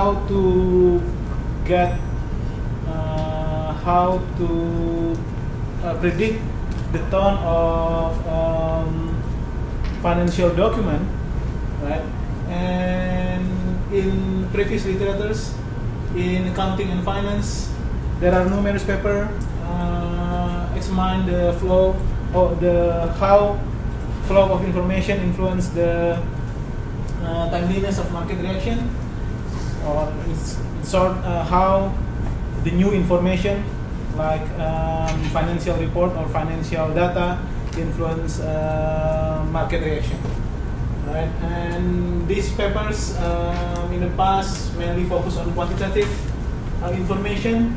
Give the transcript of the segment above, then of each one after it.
how to get how to predict the tone of financial document, right? And in previous literatures, in accounting and finance, there are numerous papers examine the flow or how flow of information influence the timeliness of market reaction, or it's sort how the new information like financial report or financial data influence market reaction, right? And these papers in the past mainly focus on quantitative information,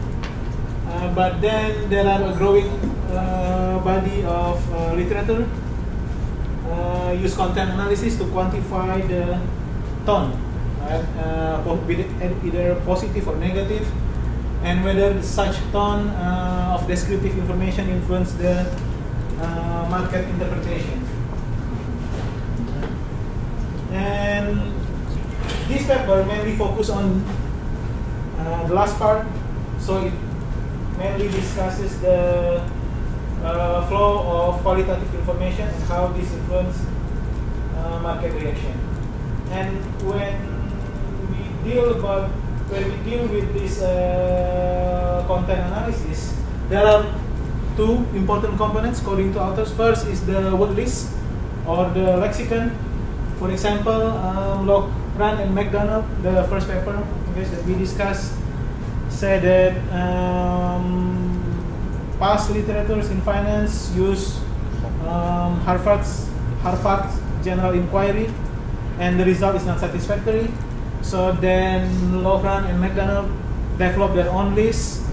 but then there are a growing body of literature use content analysis to quantify the tone, right? Either positive or negative, and whether such tone of descriptive information influence the market interpretation. And this paper mainly focus on the last part, so it mainly discusses the flow of qualitative information and how this influence market reaction. And when we deal with this content analysis, there are two important components according to authors. First is the word list or the lexicon. For example, Lexicon and McDonald, the first paper that we discussed, said that past literatures in finance use Harvard's general inquiry, and the result is not satisfactory. So then Lexicon and McDonald developed their own list,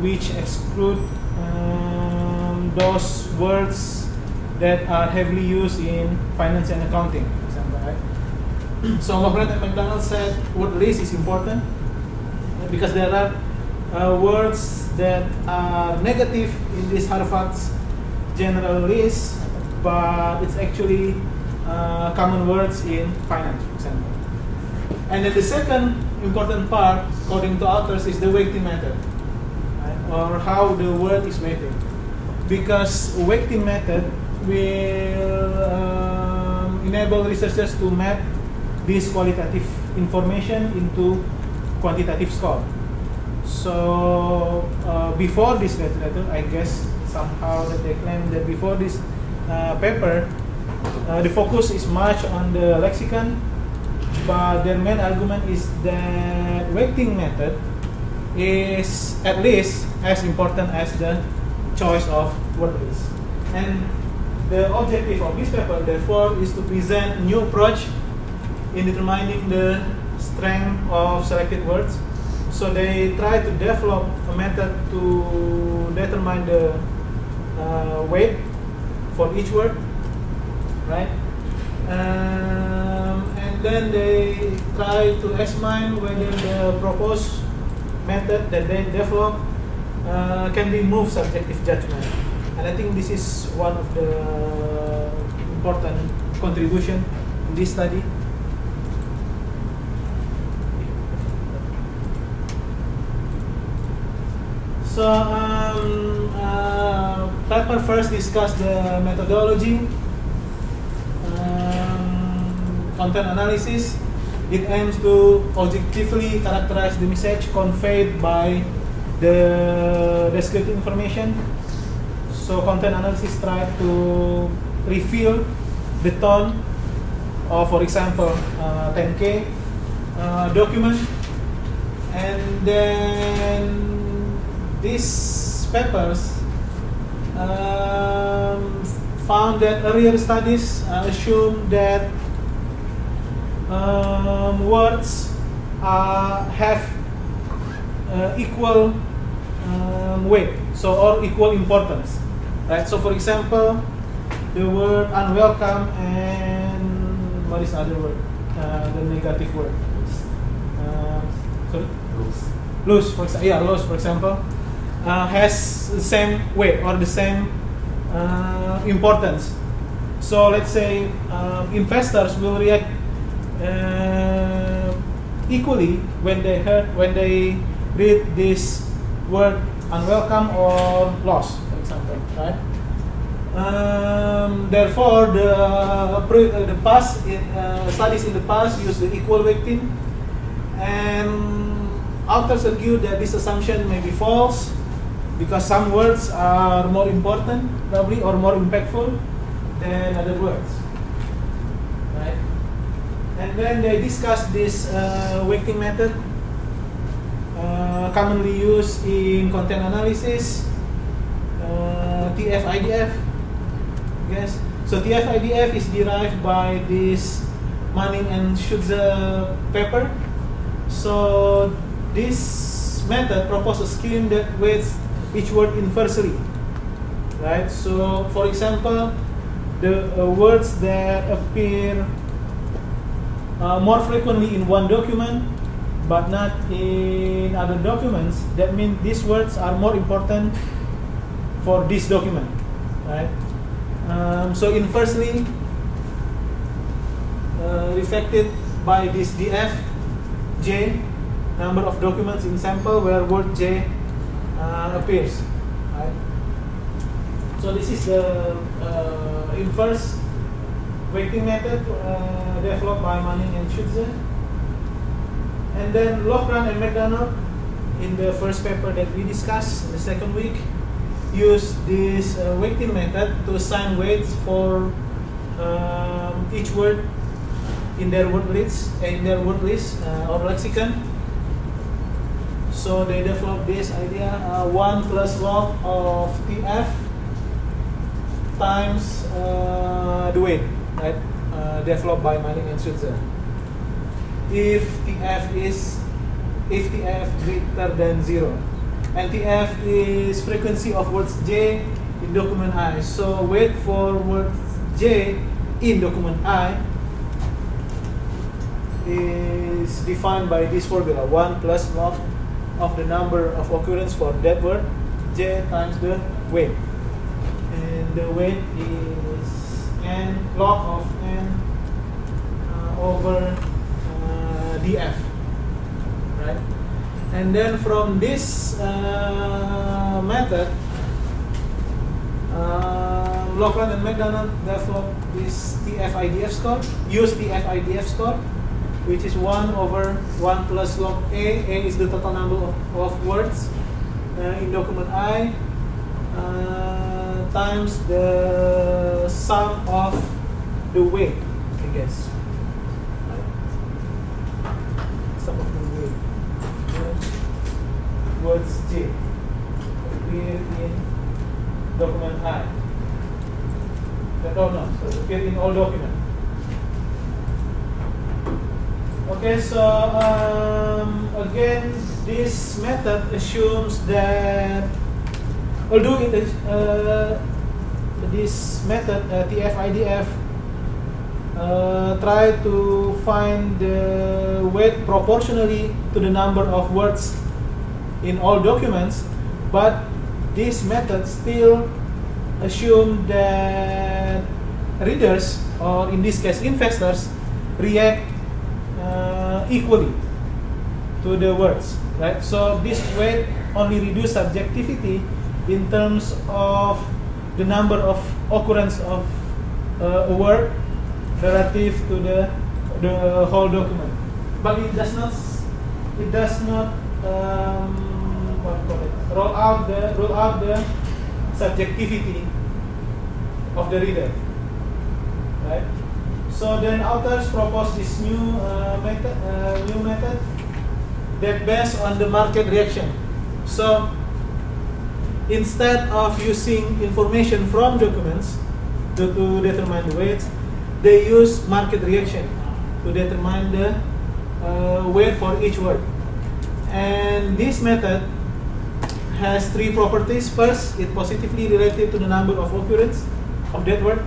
which exclude those words that are heavily used in finance and accounting, for example, right? So Lexicon and McDonald said word list is important because there are words that are negative in this Harvard's general list, but it's actually common words in finance, for example. And then the second important part, according to authors, is the weighting method, right? Or how the word is weighted. Because weighting method will enable researchers to map this qualitative information into quantitative score. So before this literature, I guess somehow that they claim that before this paper, the focus is much on the lexicon, but their main argument is that weighting method is at least as important as the choice of word list. And the objective of this paper, therefore, is to present a new approach in determining the strength of selected words. So they try to develop a method to determine the weight for each word, right? And then they try to examine whether the proposed method that they develop can remove subjective judgment. And I think this is one of the important contribution in this study. So paper first discussed the methodology, content analysis. It aims to objectively characterize the message conveyed by the descriptive information. So content analysis tries to reveal the tone of, for example, 10K document, and then these papers found that earlier studies assume that words have equal weight, so or equal importance, right? So, for example, the word unwelcome and what is the other word? The negative word. Sorry. Loose. For example, yeah, loose. For example, has the same weight or the same importance. So let's say investors will react equally when they read this word unwelcome or lost, for example, right? Therefore, the past studies in the past use the equal weighting, and authors argue that this assumption may be false because some words are more important, probably, or more impactful than other words, right? And then they discuss this weighting method, commonly used in content analysis, TFIDF. Yes. So TFIDF is derived by this Manning and Schutze paper. So this method proposes a scheme that weights each word inversely, right? So, for example, the words that appear more frequently in one document but not in other documents, that means these words are more important for this document, right? So inversely reflected by this DF J, number of documents in sample where word J appears, right? So this is the inverse weighting method developed by Manning and Schutze. And then Loughran and McDonald, in the first paper that we discussed in the second week, use this weighting method to assign weights for each word in their word list, or lexicon. So they developed this idea: 1 plus log of TF times the weight, right? Developed by Manning and Schutze. If TF greater than 0, and TF is frequency of words J in document I. So weight for words J in document I is defined by this formula: 1 plus log of the number of occurrence for that word J times the weight, and the weight is n log of n over DF, right? And then from this method, Loughran and McDonald developed this TFIDF score, score, which is 1 over 1 plus log A. A is the total number of words in document I, times the sum of the weight, I guess. Sum of the weight. Words J appear in document I. So appear in all documents. Okay, so again, this method assumes that although this method TFIDF try to find the weight proportionally to the number of words in all documents, but this method still assume that readers, or in this case investors, react equally to the words, right? So this weight only reduce subjectivity in terms of the number of occurrence of a word relative to the whole document, but it does not roll out the subjectivity of the reader, right? So then authors propose this new method that based on the market reaction. So instead of using information from documents to determine the weights, they use market reaction to determine the weight for each word. And this method has 3 properties. First, it positively related to the number of occurrence of that word.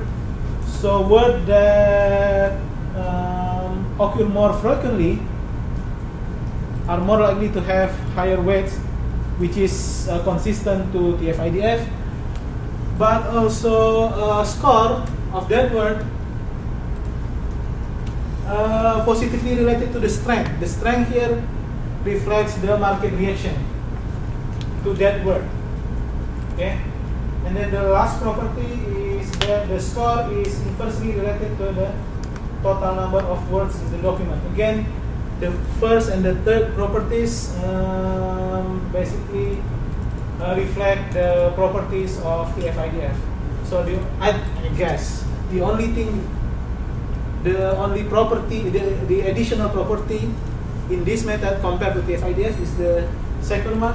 So words that occur more frequently are more likely to have higher weights, which is consistent to TFIDF. But also score of that word positively related to the strength. The strength here reflects the market reaction to that word. Okay, and then the last property is that the score is inversely related to the total number of words in the document. Again, the first and the third properties basically reflect the properties of TFIDF. So I guess the only thing, the only property, the additional property in this method compared to TFIDF is the second one,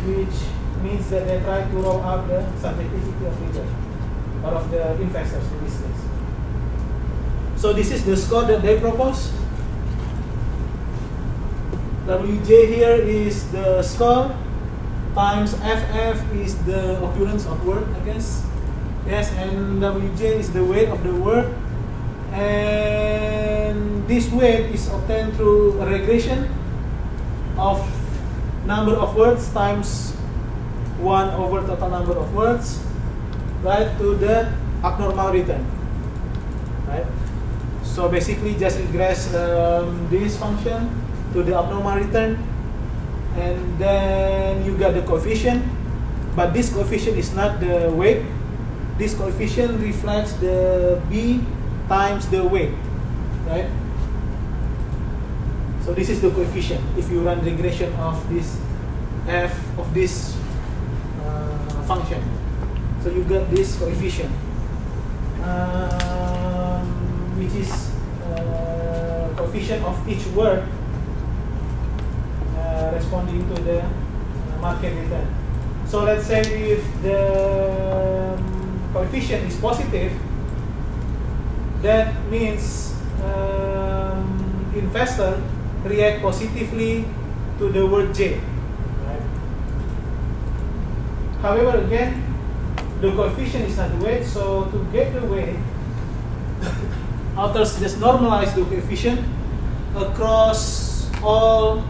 which means that they try to roll out the subjectivity of reader or of the investors in this case. So this is the score that they propose. Wj here is the score times ff is the occurrence of word, I guess. Yes, and Wj is the weight of the word. And this weight is obtained through a regression of number of words times 1 over total number of words, right, to the abnormal return, right? So basically just regress this function to the abnormal return, and then you got the coefficient, but this coefficient is not the weight. This coefficient reflects the b times the weight, right? So this is the coefficient if you run regression of this f of this function. So you get this coefficient, which is coefficient of each word responding to the market return. So let's say if the coefficient is positive, that means investor react positively to the word J. However, again, the coefficient is not the weight, so to get the weight, authors just normalize the coefficient across all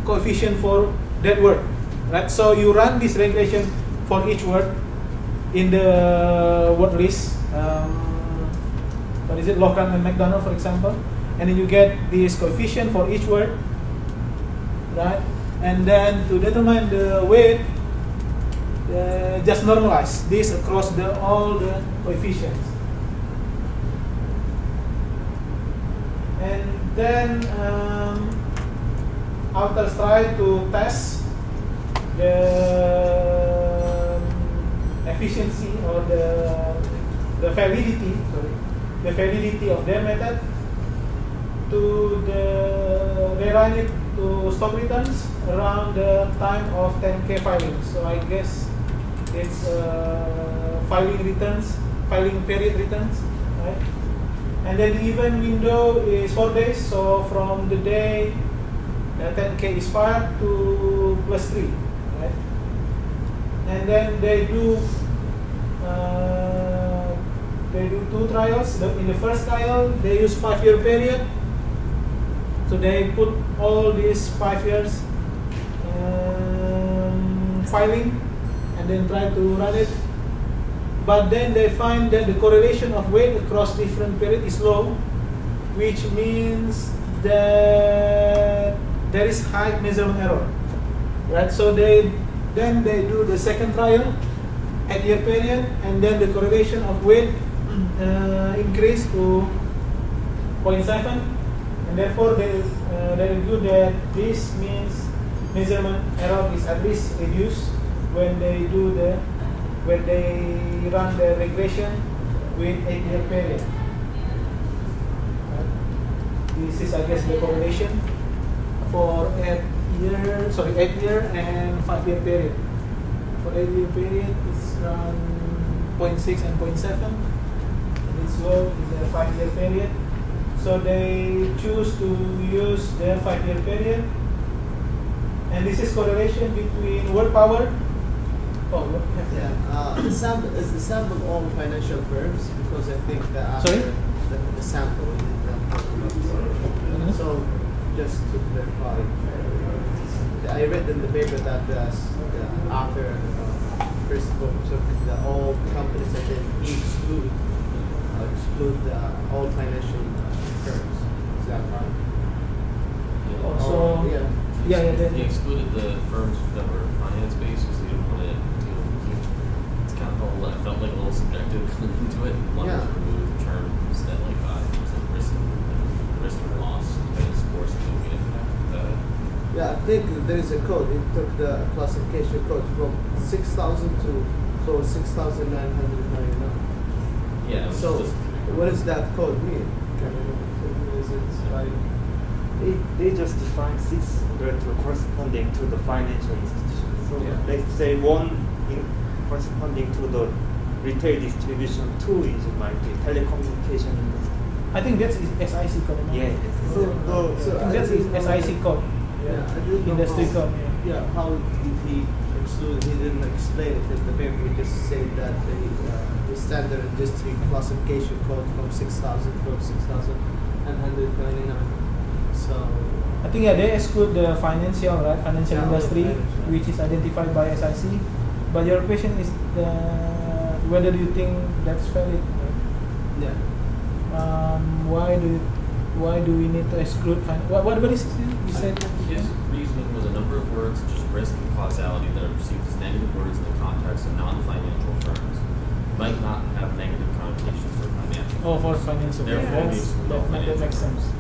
coefficient for that word, right? So you run this regression for each word in the word list. What is it, Lockhart and McDonald, for example, and then you get this coefficient for each word, right? And then to determine the weight, just normalize this across all the coefficients, and then authors try to test the efficiency or the validity, the validity of their method they run it to stock returns around the time of 10K filing. So I guess it's filing period returns, right? And then the event window is 4 days, so from the day 10K is filed to +3, right? And then they do 2 trials. In the first trial, they use 5-year period. So they put all these 5 years filing and then try to run it. But then they find that the correlation of weight across different periods is low, which means that there is high measurement error, right? So they do the second trial, 8-year period, and then the correlation of weight increased to 0.7, and therefore they conclude that this means measurement error is at least reduced when they run the regression with 8-year period. This is, I guess, the correlation for 8-year and 5-year period. For 8-year period, it's around 0.6 and 0.7, and it's low in the 5-year period. So they choose to use their 5-year period, and this is correlation between word power. Oh, yeah. The sample all financial firms, because I think that the sample. So just to clarify, I read in the paper that after first book, so all companies that then exclude all financial terms. Is that right? Also, They excluded the firms that were finance-based because they didn't want to deal with it's kind of all, it felt like a little subjective into it. Wanted to remove terms that like risk and loss as forced to be impact. Yeah, I think there is a code. It took the classification code from 6,000 to code 6,999. Yeah. So, what does that code mean? Is it like they just define 600 corresponding to the financial institution. So let's say one corresponding to the retail distribution, two is might be telecommunication industry. I think that's SIC code. Yeah. So that's SIC code. I didn't know Industry how, code. Yeah, how did he exclude? He didn't explain it in the paper. He just said that the standard industry classification code from 6,000 from 6,999. So I think they exclude the financial, right? Financial industry, which is identified by SIC. But your question is whether do you think that's valid? Right? yeah. Why do we need to exclude? What is it you said? His reasoning was a number of words, such as risk and causality, that are perceived as negative words in the context of non-financial firms might not have negative connotations for financial. Oh, for financial. Therefore, we exclude all that financial makes sense.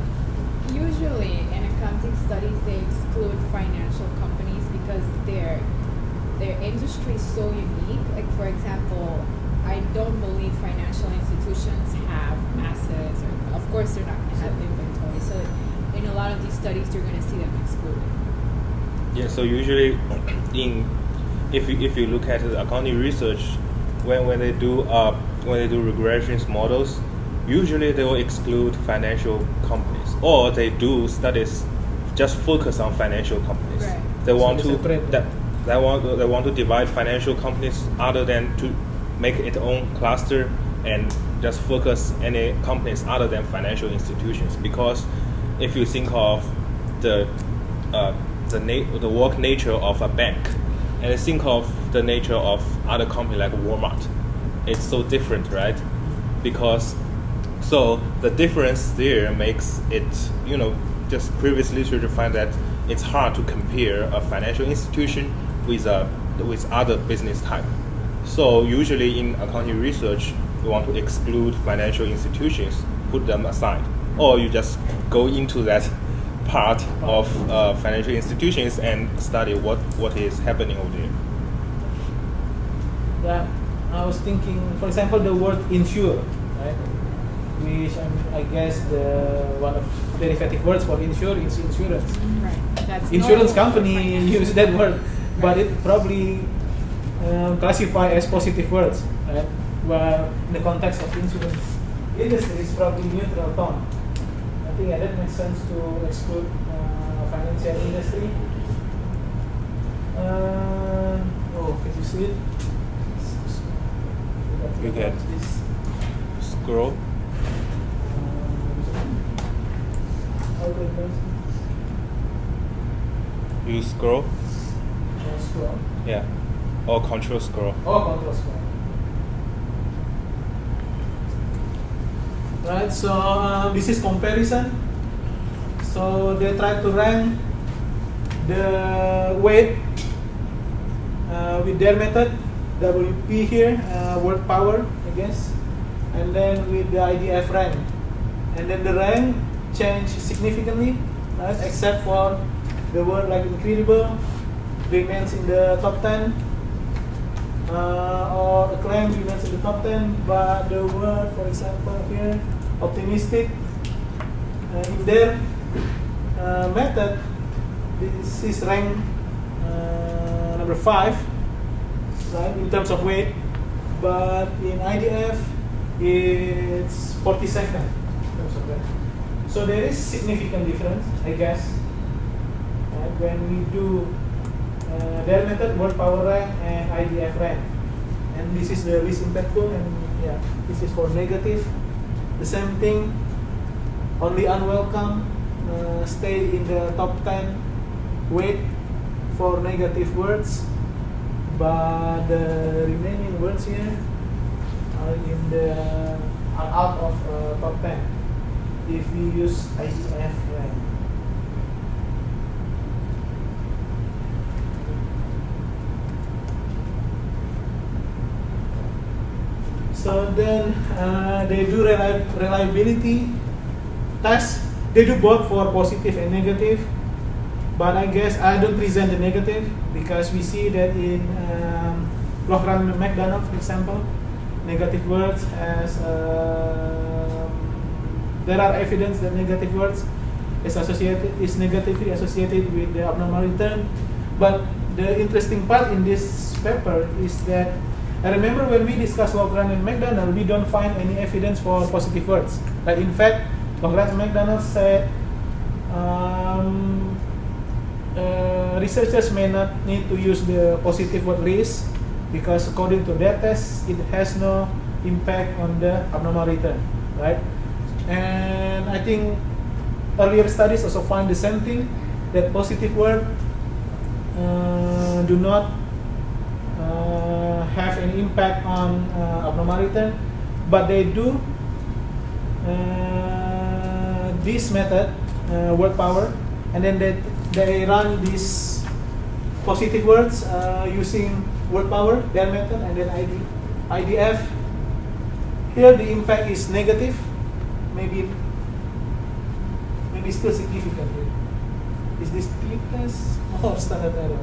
Usually, in accounting studies, they exclude financial companies because their industry is so unique. Like, for example, I don't believe financial institutions have assets, or of course they're not going to have inventory. So, in a lot of these studies, you're going to see them excluded. Yeah. So usually, if you look at the accounting research, when they do regressions models, usually they will exclude financial companies, or they do studies just focus on financial companies. Right. They want So they want to divide financial companies other than to make its own cluster and just focus any companies other than financial institutions. Because if you think of the work nature of a bank and think of the nature of other company like Walmart, it's so different, right? Because so the difference there makes it, just previous literature find that it's hard to compare a financial institution with other business type. So usually in accounting research, you want to exclude financial institutions, put them aside, or you just go into that part of financial institutions and study what is happening over there. Yeah, I was thinking, for example, the word insure, right? Which I guess one of derivative words for insure is insurance. Right. That's Insurance normal for company financial. use that word, but it probably classified as positive words, right? While in the context of insurance industry, it's probably neutral tone. I think that makes sense to exclude financial industry. Can you see it? You can scroll. You scroll. Scroll. Yeah. Or control scroll. Control scroll. Right, so this is comparison. So they try to rank the weight with their method, WP here, word power, I guess, and then with the IDF rank. And then the rank changed significantly, right, except for the word like incredible remains in the top 10, or acclaim remains in the top 10, but the word, for example, here, optimistic, in their method, this is ranked number 5, right, in terms of weight, but in IDF, it's 42nd in terms of weight. So there is significant difference, I guess, right, when we do their method, word power rank and IDF rank. And this is the least impactful, and yeah, this is for negative. The same thing, only unwelcome stay in the top 10 weight for negative words, but the remaining words here are out of top 10. if we use IDF. Right? So then they do reliability tests. They do both for positive and negative. But I guess I don't present the negative because we see that in Loughran and McDonald, for example, negative words as there are evidence that negative words is negatively associated with the abnormal return. But the interesting part in this paper is that I remember when we discussed Loughran and McDonald, we don't find any evidence for positive words. Like in fact, Loughran and McDonald said researchers may not need to use the positive word list because according to their test, it has no impact on the abnormal return, right? And I think earlier studies also find the same thing, that positive word do not have any impact on abnormal return, but they do this method, word power, and then they run these positive words using word power, their method, and then IDF. Here the impact is negative, maybe still significant. Is this t-test or standard error?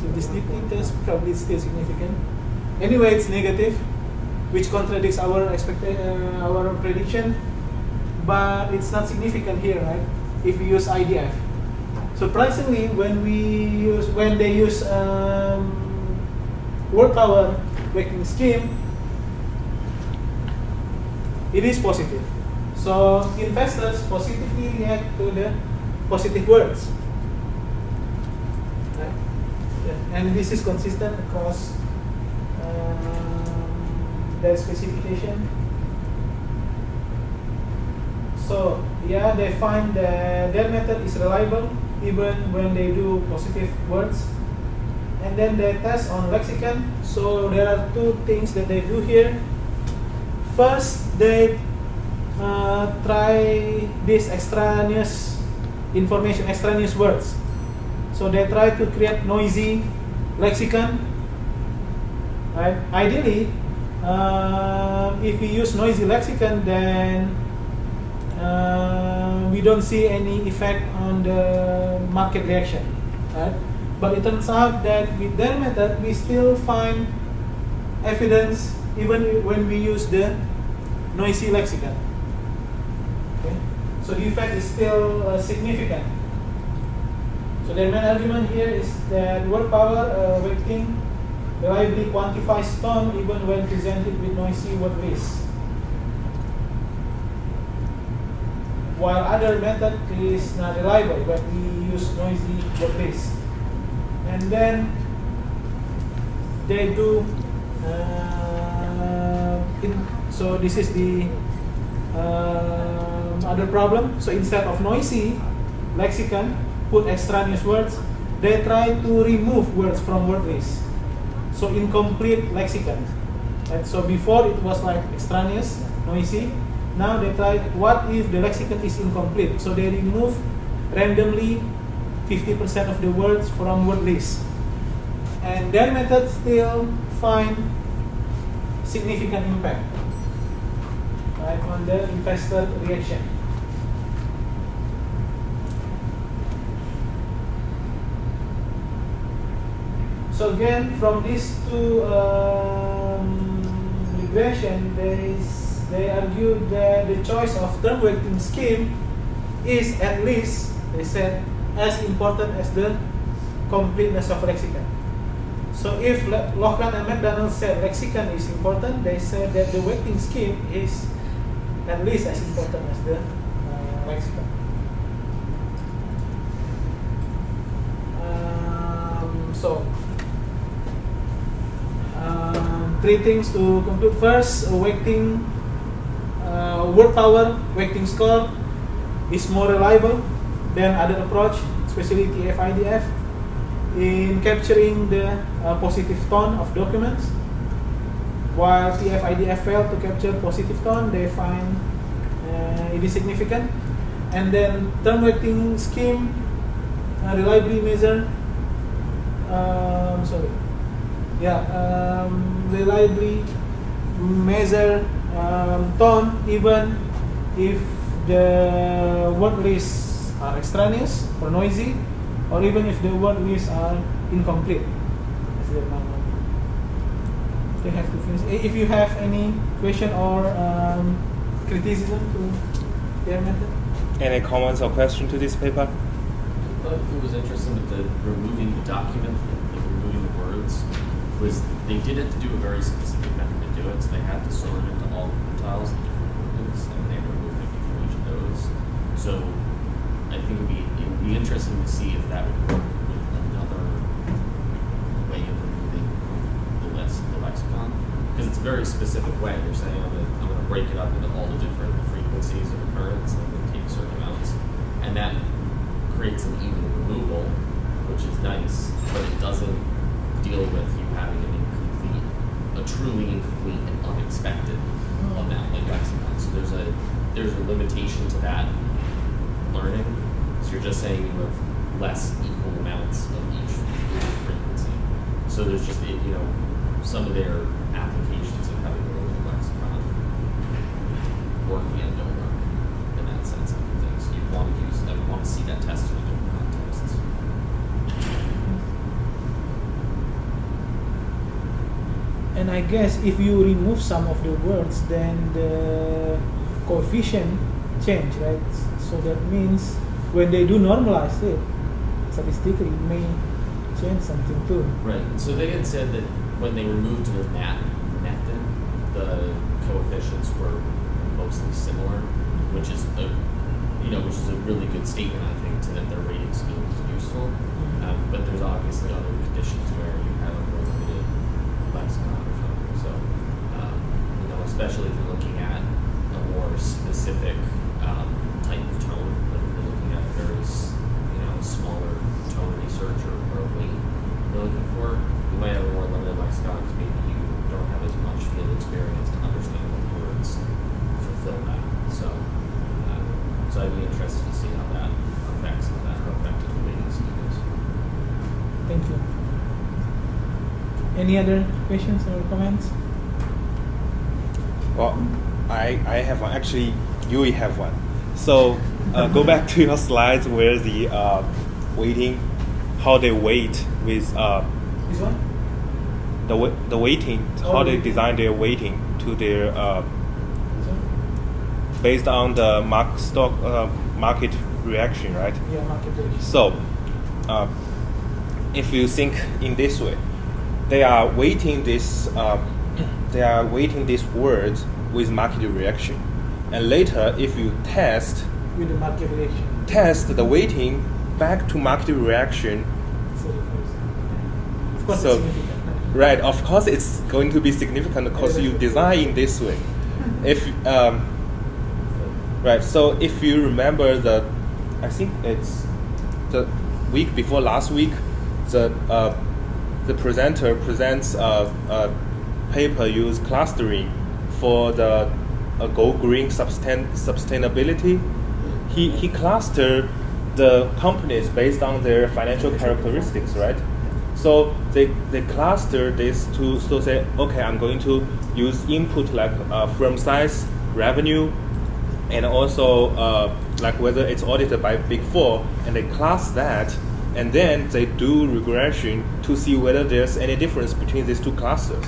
So this t-test probably still significant. Anyway, it's negative, which contradicts our prediction, but it's not significant here, right? If we use IDF. Surprisingly, when they use word power weighting scheme, it is positive. So investors positively react to the positive words, right? And this is consistent across their specification. So yeah, they find that their method is reliable even when they do positive words. And then they test on Lexicon. So there are two things that they do here. First, they try this extraneous information, extraneous words. So they try to create noisy lexicon. Right? Ideally, if we use noisy lexicon, then we don't see any effect on the market reaction. Right? But it turns out that with their method, we still find evidence even when we use the noisy lexicon. Okay? So the effect is still significant. So their main argument here is that word power weighting reliably quantifies tone even when presented with noisy word lists, while other method is not reliable when we use noisy word lists. And then they do so this is the other problem. So instead of noisy lexicon, put extraneous words, they try to remove words from word list. So incomplete lexicon. And so before it was like extraneous, noisy. Now they try, what if the lexicon is incomplete? So they remove randomly 50% of the words from word list. And their method still find significant impact, right, on the investor reaction. So again, from these two regression, they argue that the choice of term weighting scheme is at least, they said, as important as the completeness of lexicon. So if Loughran and McDonald said lexicon is important, they said that the weighting scheme is at least as important as the lexicon. Three things to conclude. First, weighting, word power weighting score is more reliable than other approach, especially TFIDF, in capturing the positive tone of documents. While TFIDF failed to capture positive tone, they find it is significant. And then term weighting scheme reliably measure. Reliably measure tone even if the word lists are extraneous or noisy, or even if the word lists are incomplete. You have to finish. If you have any question or criticism to their method. Any comments or question to this paper? I thought it was interesting with the removing the document and removing the words was they did it to do a very specific method to do it, so they had to sort it into all quintiles, the different words, and they removed 50 from each of those. So I think it would be interesting to see if that would work with another way of removing the lexicon, because it's a very specific way. They're saying I'm going to break it up into all the different frequencies of occurrence and then take certain amounts, and that creates an even removal, which is nice, but it doesn't deal with you having a truly incomplete and unexpected amount like lexicon. So there's a limitation to that learning. So you're just saying you have less equal amounts of each frequency. So there's just some of their applications of having a little lexicon work and don't work in that sense of things. You want to see that tested in different contexts. And I guess if you remove some of the words, then the coefficient change, right? So that means when they do normalize it, statistically it may change something too. Right. So they had said that when they removed the method, the coefficients were mostly similar, which is a really good statement, I think, to that their rating scheme is useful. But there's obviously other conditions where you have a more limited lexicon or something. So, especially if you're looking at a more specific type of tone, like if you're looking at a very, smaller tone research or weight you're looking for, you might have a more limited lexicon because maybe you don't have as much field experience to understand what words fulfill that. So I'd be interested to see how that affects how effective the weighting scheme is. Thank you. Any other questions or comments? Well, I have one. Actually, you have one. So go back to your slides where the weighting, how they weight with This one? the weighting, how they design their weighting to their This one? based on the market reaction, right? Yeah, market reaction. So, if you think in this way, they are weighting this words with market reaction, and later if you test With the market reaction. the weighting back to market reaction, Of course, So- it's significant. right? Of course, it's going to be significant because you design in this way. If right, so if you remember I think it's the week before last week, the presenter presents a paper use clustering for the Go Green sustainability. He clustered the companies based on their financial characteristics, right? So they cluster this to say, okay, I'm going to use input like firm size, revenue, and also like whether it's audited by Big Four, and they class that, and then they do regression to see whether there's any difference between these two clusters.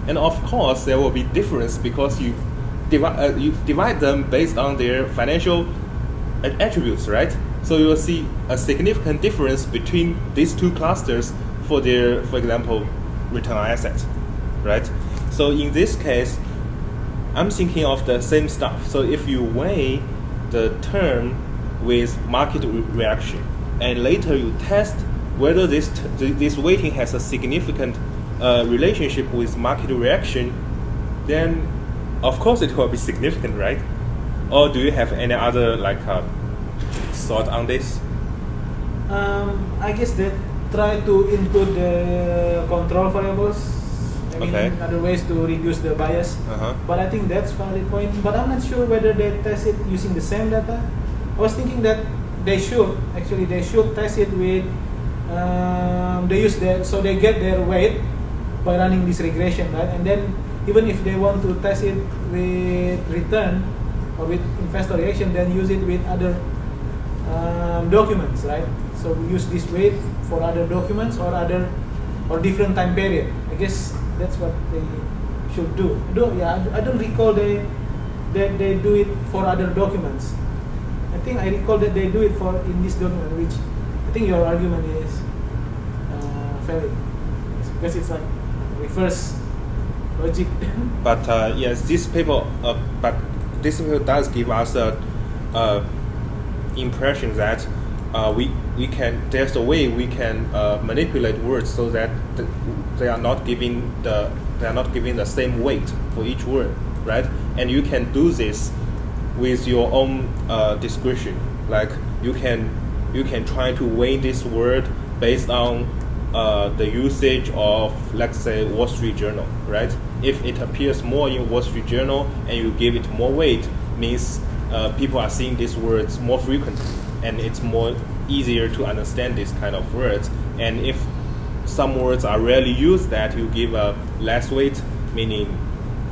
And of course, there will be difference because you divide them based on their financial attributes, right? So you will see a significant difference between these two clusters for their, for example, return on assets, right? So in this case, I'm thinking of the same stuff. So if you weigh the term with market reaction, and later you test whether this weighting has a significant relationship with market reaction, then of course it will be significant, right? Or do you have any other thought on this? I guess they try to include the control variables. I mean, Okay. other ways to reduce the bias. Uh-huh. But I think that's valid point. But I'm not sure whether they test it using the same data I was thinking that they should test it with so they get their weight by running this regression, right? And then even if they want to test it with return or with investor reaction, then use it with other documents, right? So we use this weight for other documents or different time period. I guess that's what they should do. I don't recall that they do it for other documents. I think I recall that they do it in this document, which I think your argument is valid, because it's like reverse logic. But yes, this paper does give us a impression that there's a way we can manipulate words so that they are not giving the same weight for each word, right? And you can do this with your own discretion. Like you can try to weigh this word based on the usage of, let's say, Wall Street Journal, right? If it appears more in Wall Street Journal and you give it more weight, means people are seeing these words more frequently, and it's more easier to understand this kind of words. And if some words are rarely used, that you give a less weight, meaning,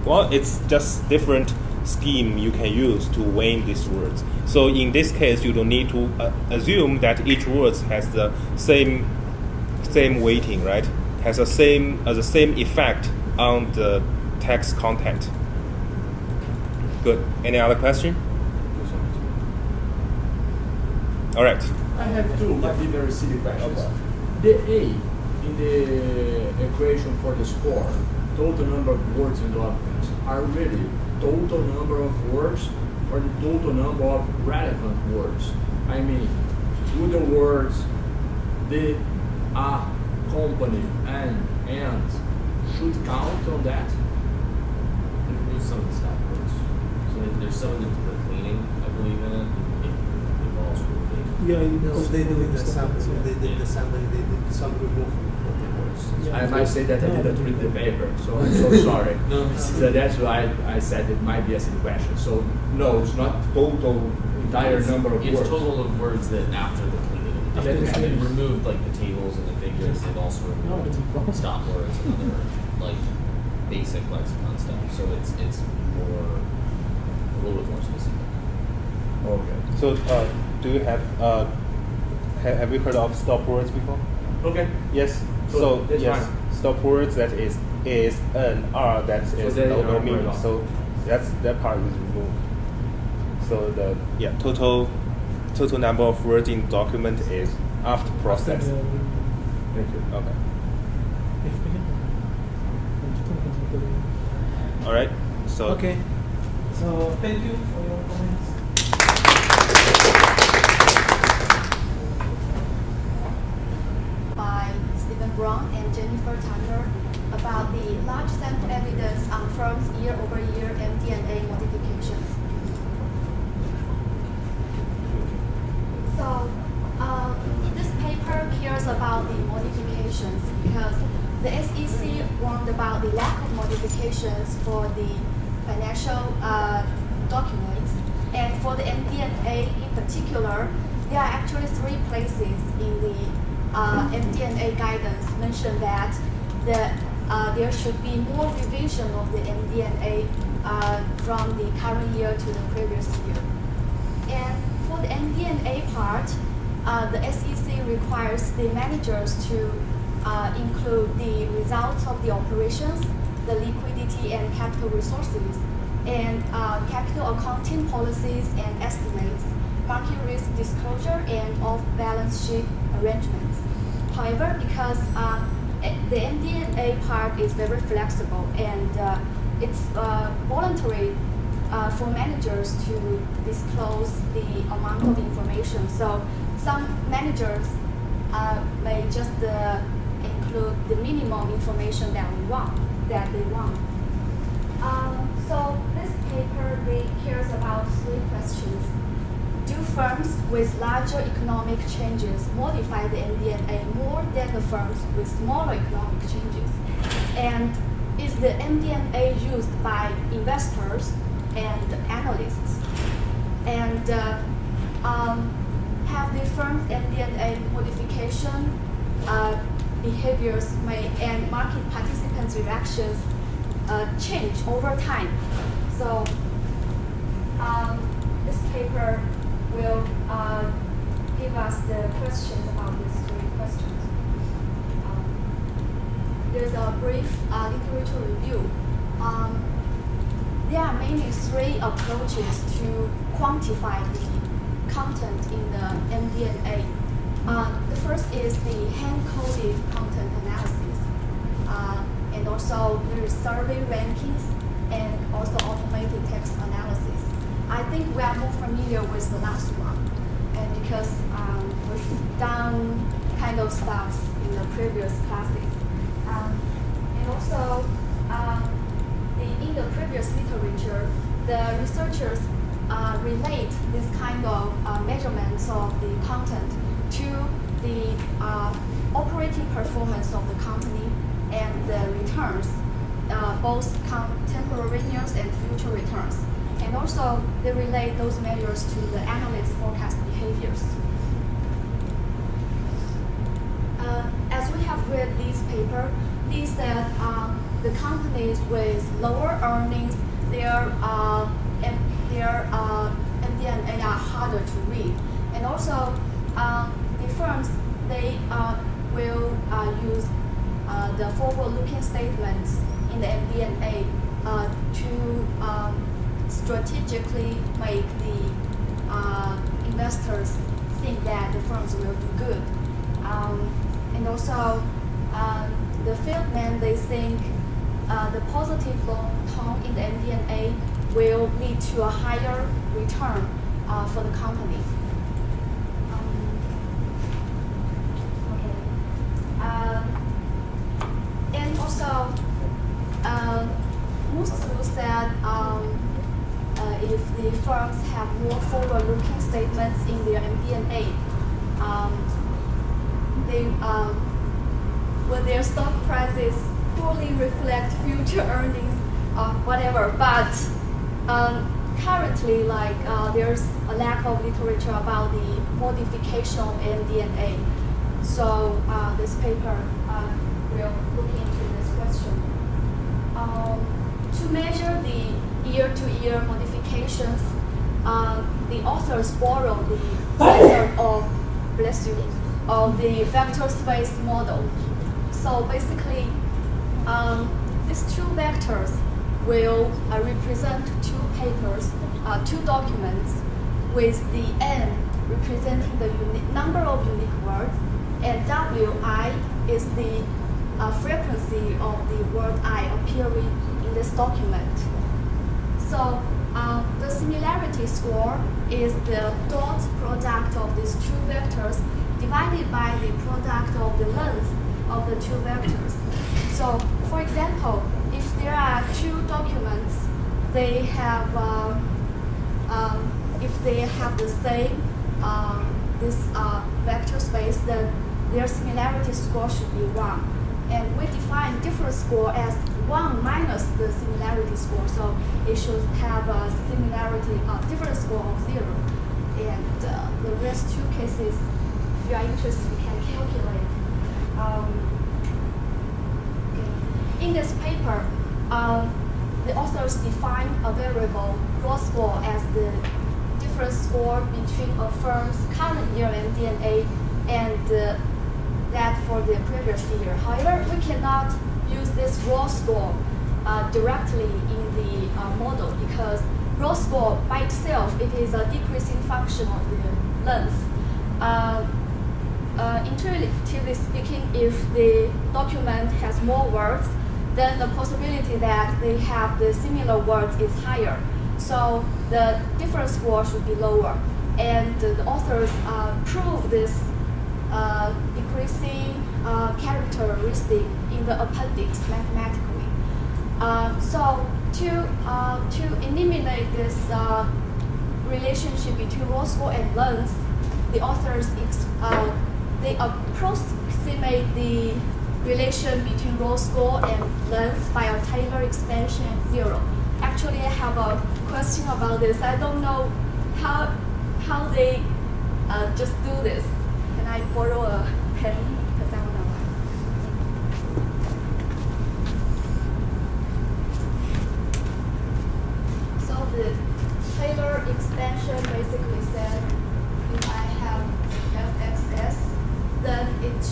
well, it's just different scheme you can use to weigh these words. So in this case, you don't need to assume that each word has the same weighting, right? Has the same effect on the text content. Good. Any other question? All right. I have two, might be very silly questions. Okay. The A in the equation for the score, total number of words in documents, are really total number of words or the total number of relevant words? I mean, do the words the, a, company, and should count on that? There's some of the stop words. So there's some of the cleaning, I believe, in it. It involves cleaning. No, they do it the sample. They did the sample. They did some removal of the words. I might say that I didn't read the paper, so I'm so sorry. No. So that's why I said it might be a silly question. So no, it's not total entire number of it's words. Total of words that after the cleaning. They removed like the tables and the figures. They've also removed stop words and other like basic lexicon stuff. So it's a little bit more specific. Okay. So do you have you heard of stop words before? Okay. Yes. So So that's yes, fine. stop words that is and are that is they no are meaning. right on. So that part is removed. So the total number of words in document is after process. Thank you. Okay. All right. So Okay. So thank you for your comments. By Stephen Brown and Jennifer Tanner about the large sample evidence on firms year-over-year MD&A modifications. So this paper cares about the modifications because the SEC warned about the lack of modifications for the financial documents, and for the MD&A in particular, there are actually 3 places in the MD&A guidance mention that there should be more revision of the MD&A from the current year to the previous year. And for the MD&A part, the SEC requires the managers to include the results of the operations, the liquidity and capital resources, and capital accounting policies and estimates, market risk disclosure, and off-balance sheet arrangements. However, because the MD&A part is very flexible and it's voluntary for managers to disclose the amount of information. So some managers may just include the minimum information that they want. So this paper cares about 3 questions. Do firms with larger economic changes modify the MD&A more than the firms with smaller economic changes? And is the MD&A used by investors and analysts? And have the firm's MD&A modification behaviors and market participants' reactions change over time. So this paper will give us the questions about these three questions. There's a brief literature review. There are mainly three approaches to quantify the content in the MD&A. The first is the hand-coded content analysis, and also there is survey rankings, and also automated text analysis. I think we are more familiar with the last one, and because we've done kind of stuff in the previous classes. And also, in the previous literature, the researchers relate this kind of measurements of the content to the operating performance of the company and the returns, both contemporaneous and future returns. And also, they relate those measures to the analysts' forecast behaviors. As we have read this paper, these that the companies with lower earnings, their MD&A are harder to read. And also, the firms, they will use the forward-looking statements in the MD&A to strategically make the investors think that the firms will do good. And also, the fieldmen, they think the positive long tone in the MD&A will lead to a higher return for the company. And also, Usefulness said if the firms have more forward-looking statements in their MD&A, when their stock prices fully reflect future earnings or whatever. But currently, there's a lack of literature about the modification of MD&A. So this paper will look into this question. To measure the year-to-year modifications, the authors borrowed the method of the vector space model. So basically, these two vectors will represent two papers, two documents, with the N representing the number of unique words, and WI is the frequency of the word I appearing in this document. So the similarity score is the dot product of these two vectors divided by the product of the length of the two vectors. So, for example, if there are two documents, they have if they have the same this vector space, then their similarity score should be 1. And we define difference score as 1 minus the similarity score, so it should have a similarity difference score of 0. And the rest two cases, if you are interested, you can calculate. In this paper, the authors define a variable raw score as the difference score between a firm's current year MD&A and that for the previous year. However, we cannot use this raw score directly in the model because raw score by itself, it is a decreasing function of the length. Intuitively speaking, if the document has more words, then the possibility that they have the similar words is higher. So the difference score should be lower. And the authors prove this decreasing characteristic in the appendix mathematically. So to eliminate this relationship between raw score and length, the authors they approximate the relation between raw score and length by a Taylor expansion at 0. Actually, I have a question about this. I don't know how they just do this. Can I borrow a pen? Because I don't know. So the Taylor expansion basically says if I have fxs, then it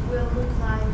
will look like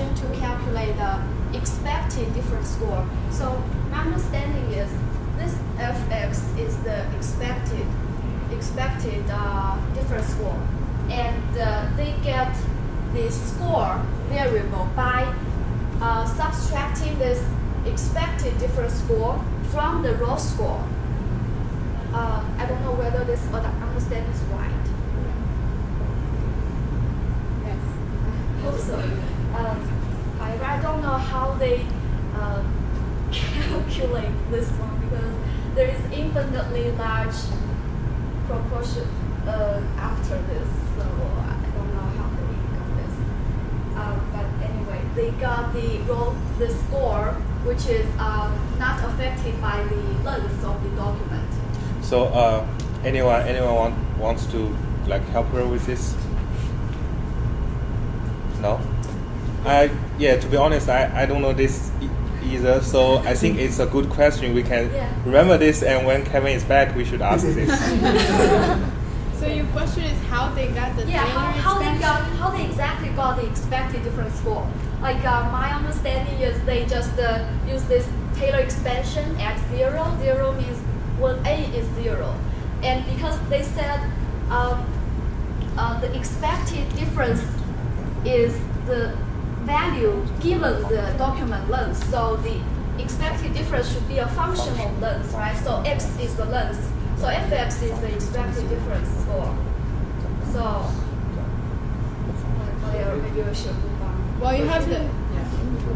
to calculate the expected difference score. So my understanding is this fx is the expected difference score, and they get the score variable by subtracting this expected difference score from the raw score. I don't know whether this understanding is right. Yes. I hope so. However, I don't know how they calculate this one because there is infinitely large proportion after this, so I don't know how they got this. But anyway, they got the score, which is not affected by the length of the document. So anyone wants to help her with this? No? To be honest, I don't know this either, so I think it's a good question. We can remember this, and when Kevin is back, we should ask this. So your question is how they got the Taylor how they exactly got the expected difference score. My understanding is they just use this Taylor expansion at 0. 0 means when A is 0, and because they said the expected difference is the value given the document length, so the expected difference should be a function of length, right? So x is the length, so fx is the expected difference score. So maybe we should move on. Well, you have to.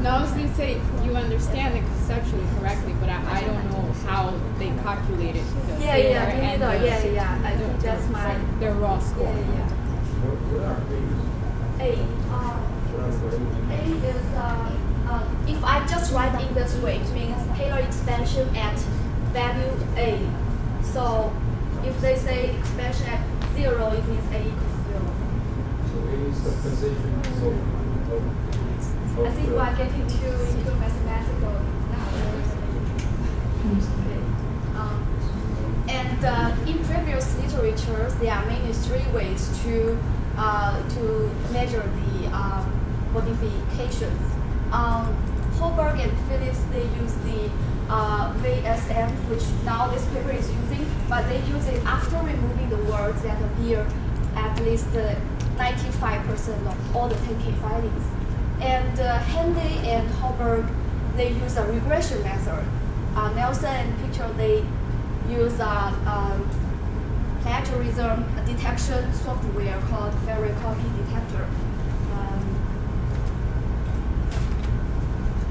Now I was going to say you understand it conceptually correctly, but I don't know how they calculated the Taylor and I think that's my their raw score. What are A is if I just write in this way, it means Taylor expansion at value A. So if they say expansion at 0, it means A equals 0. So A is the position I think we are getting too into mathematical now. And in previous literatures, there are mainly 3 ways to measure the modifications. Holberg and Phillips, they use the VSM, which now this paper is using, but they use it after removing the words that appear at least 95% of all the 10K filings. And Henley and Holberg, they use a regression method. Nelson and Pitcher, they use plagiarism detection software called Ferry Copy Detector.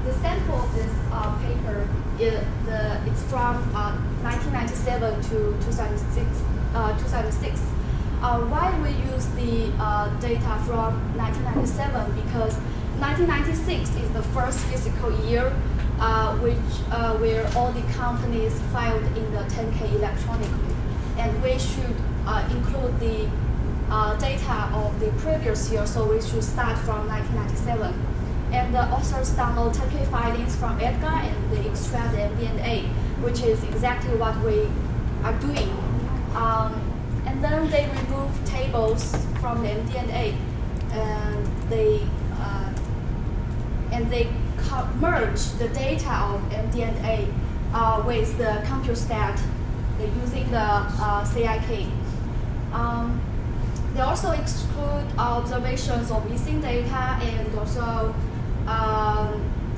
The sample of this paper it's from 1997 to 2006. Why we use the data from 1997? Because 1996 is the first fiscal year where all the companies filed in the 10K electronically, and we should include the data of the previous year, so we should start from 1997. And the authors download template filings from Edgar and they extract the MD&A, which is exactly what we are doing. And then they remove tables from the MD&A, and they merge the data of MD&A with the CompuStat using the CIK. They also exclude observations of missing data and also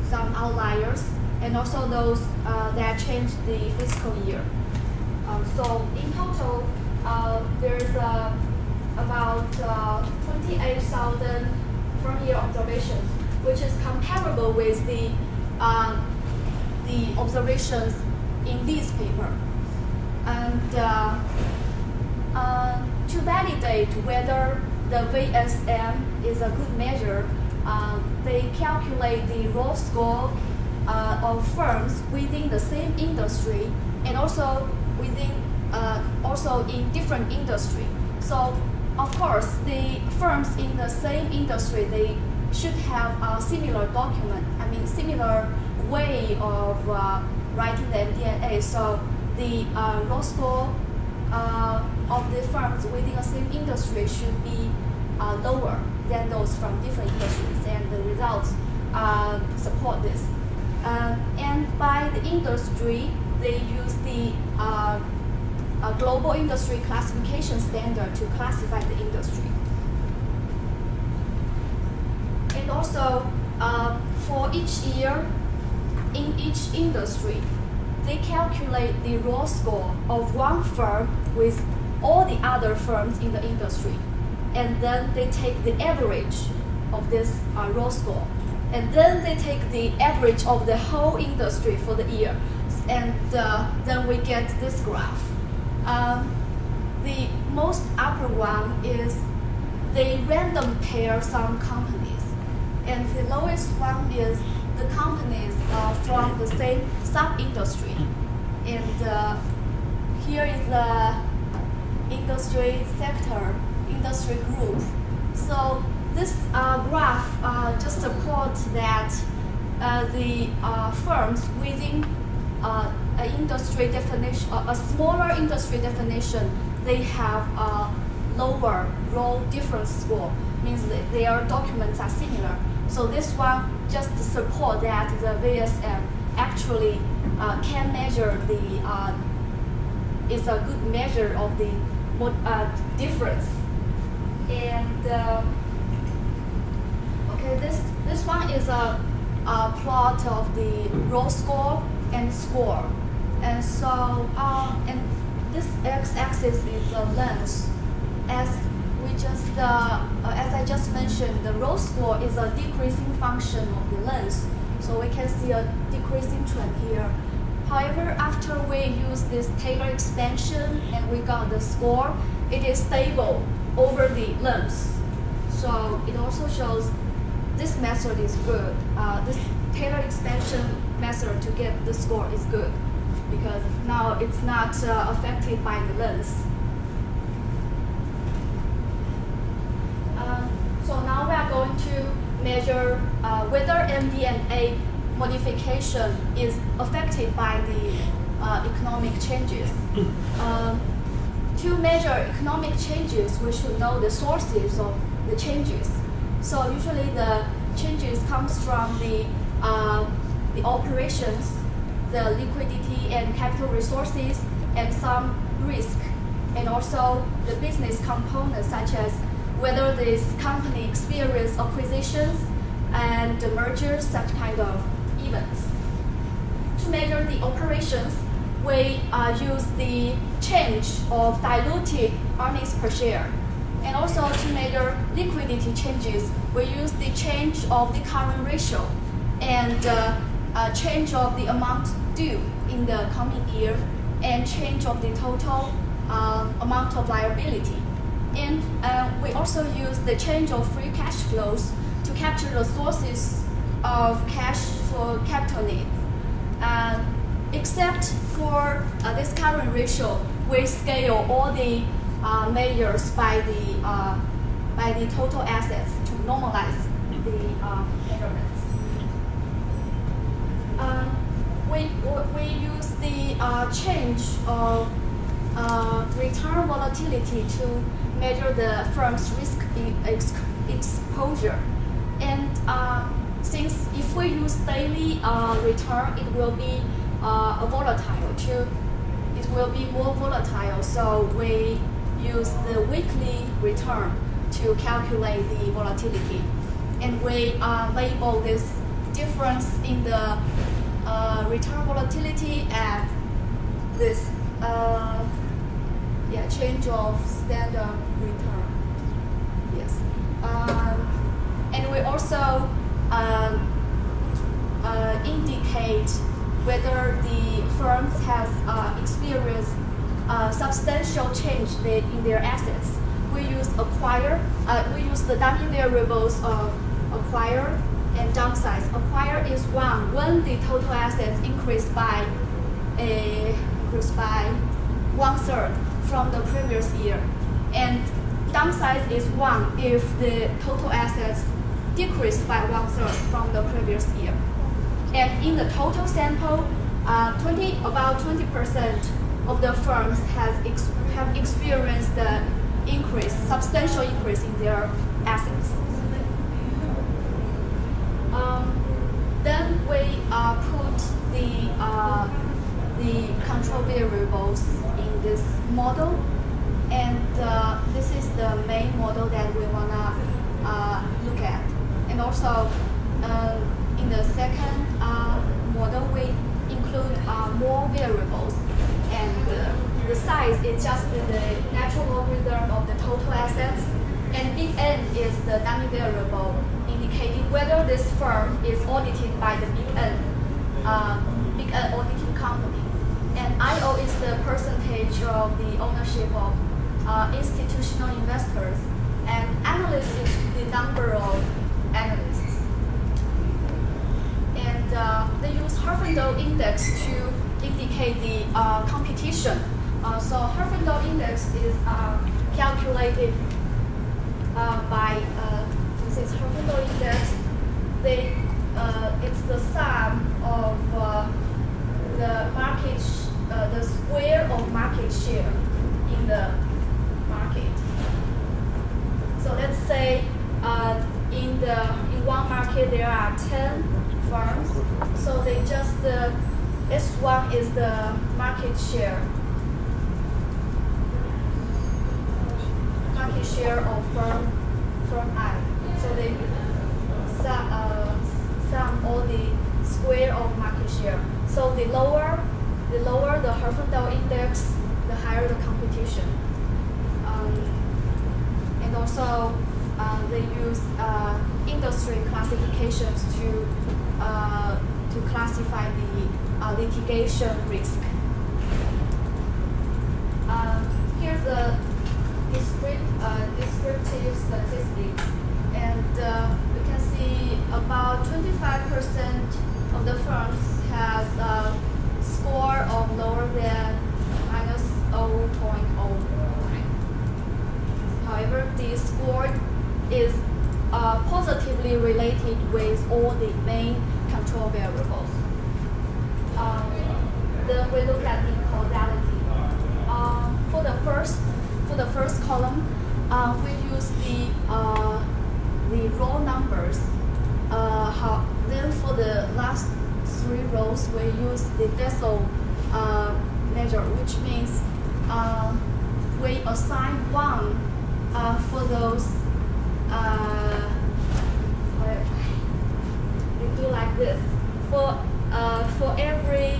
some outliers, and also those that change the fiscal year. So in total, there's about 28,000 firm-year observations, which is comparable with the observations in this paper. And to validate whether the VSM is a good measure, they calculate the raw score of firms within the same industry and also in different industry. So, of course, the firms in the same industry, they should have a similar document, similar way of writing the MD&A. So the raw score of the firms within the same industry should be lower than those from different industries, and the results support this. And by the industry, they use the global industry classification standard to classify the industry. And also, for each year, in each industry, they calculate the raw score of one firm with all the other firms in the industry. And then they take the average of this raw score. And then they take the average of the whole industry for the year. And then we get this graph. The most upper one is they random pair some companies. And the lowest one is the companies from the same sub-industry. And here is the industry sector, industry group. So this graph just supports that the firms within an industry definition, a smaller industry definition, they have a lower raw difference score, means that their documents are similar. So this one just support that the VSM actually can measure is a good measure of the difference. And okay, this one is a plot of the raw score and score. And so and this x-axis is the length. As I just mentioned, the raw score is a decreasing function of the length. So we can see a decreasing trend here. However, after we use this Taylor expansion and we got the score, it is stable over the length. So it also shows this method is good. This Taylor expansion method to get the score is good because now it's not affected by the length. So now we are going to measure whether MD&A modification is affected by the economic changes. To measure economic changes, we should know the sources of the changes. So usually the changes comes from the operations, the liquidity and capital resources, and some risk, and also the business components such as whether this company experience acquisitions and mergers, such kind of events. To measure the operations, we use the change of diluted earnings per share. And also to measure liquidity changes, we use the change of the current ratio and change of the amount due in the coming year and change of the total amount of liability. And we also use the change of free cash flows to capture the sources of cash for capital needs. Except for this current ratio, we scale all the measures by the total assets to normalize the measurements. We use the change of return volatility to measure the firm's risk exposure. And since if we use daily return, it will be volatile too. It will be more volatile. So we use the weekly return to calculate the volatility, and we label this difference in the return volatility as this change of standard return. Yes, and we also indicate whether the firms has experienced substantial change in their assets. We use we use the dummy variables of acquire and downsize. Acquire is 1 when the total assets increase by 1/3 from the previous year, and downsize is 1 if the total assets decrease by 1/3 from the previous year. And in the total sample, about 20% of the firms have experienced the substantial increase in their assets. Then we put the control variables in this model, and this is the main model that we wanna look at. And also in the second model, we include more variables, and the size is just the natural logarithm of the total assets, and big N is the dummy variable indicating whether this firm is audited by the big N auditing company. And IO is the percentage of the ownership of institutional investors, and analysts is the number of analysts. And they use Herfindahl index to indicate the competition. So Herfindahl index is calculated by this is Herfindahl index. It's the sum of the square of market share in the market. So let's say in one market there are 10 firms. So they just S1 is the market share of firm I. So they sum all the square of market share. So the lower the Herfindahl index, the higher the competition. And also they use industry classifications to classify the litigation risk. Here's the descriptive statistics, and you can see about 25% of the firms has a score of lower than -0.09. However, the score is positively related with all the main control variables. Then we look at the causality. For the first column, we use the raw numbers. Then for the last 3 rows, we use the decimal measure, which means we assign 1 for those. We do like this. For every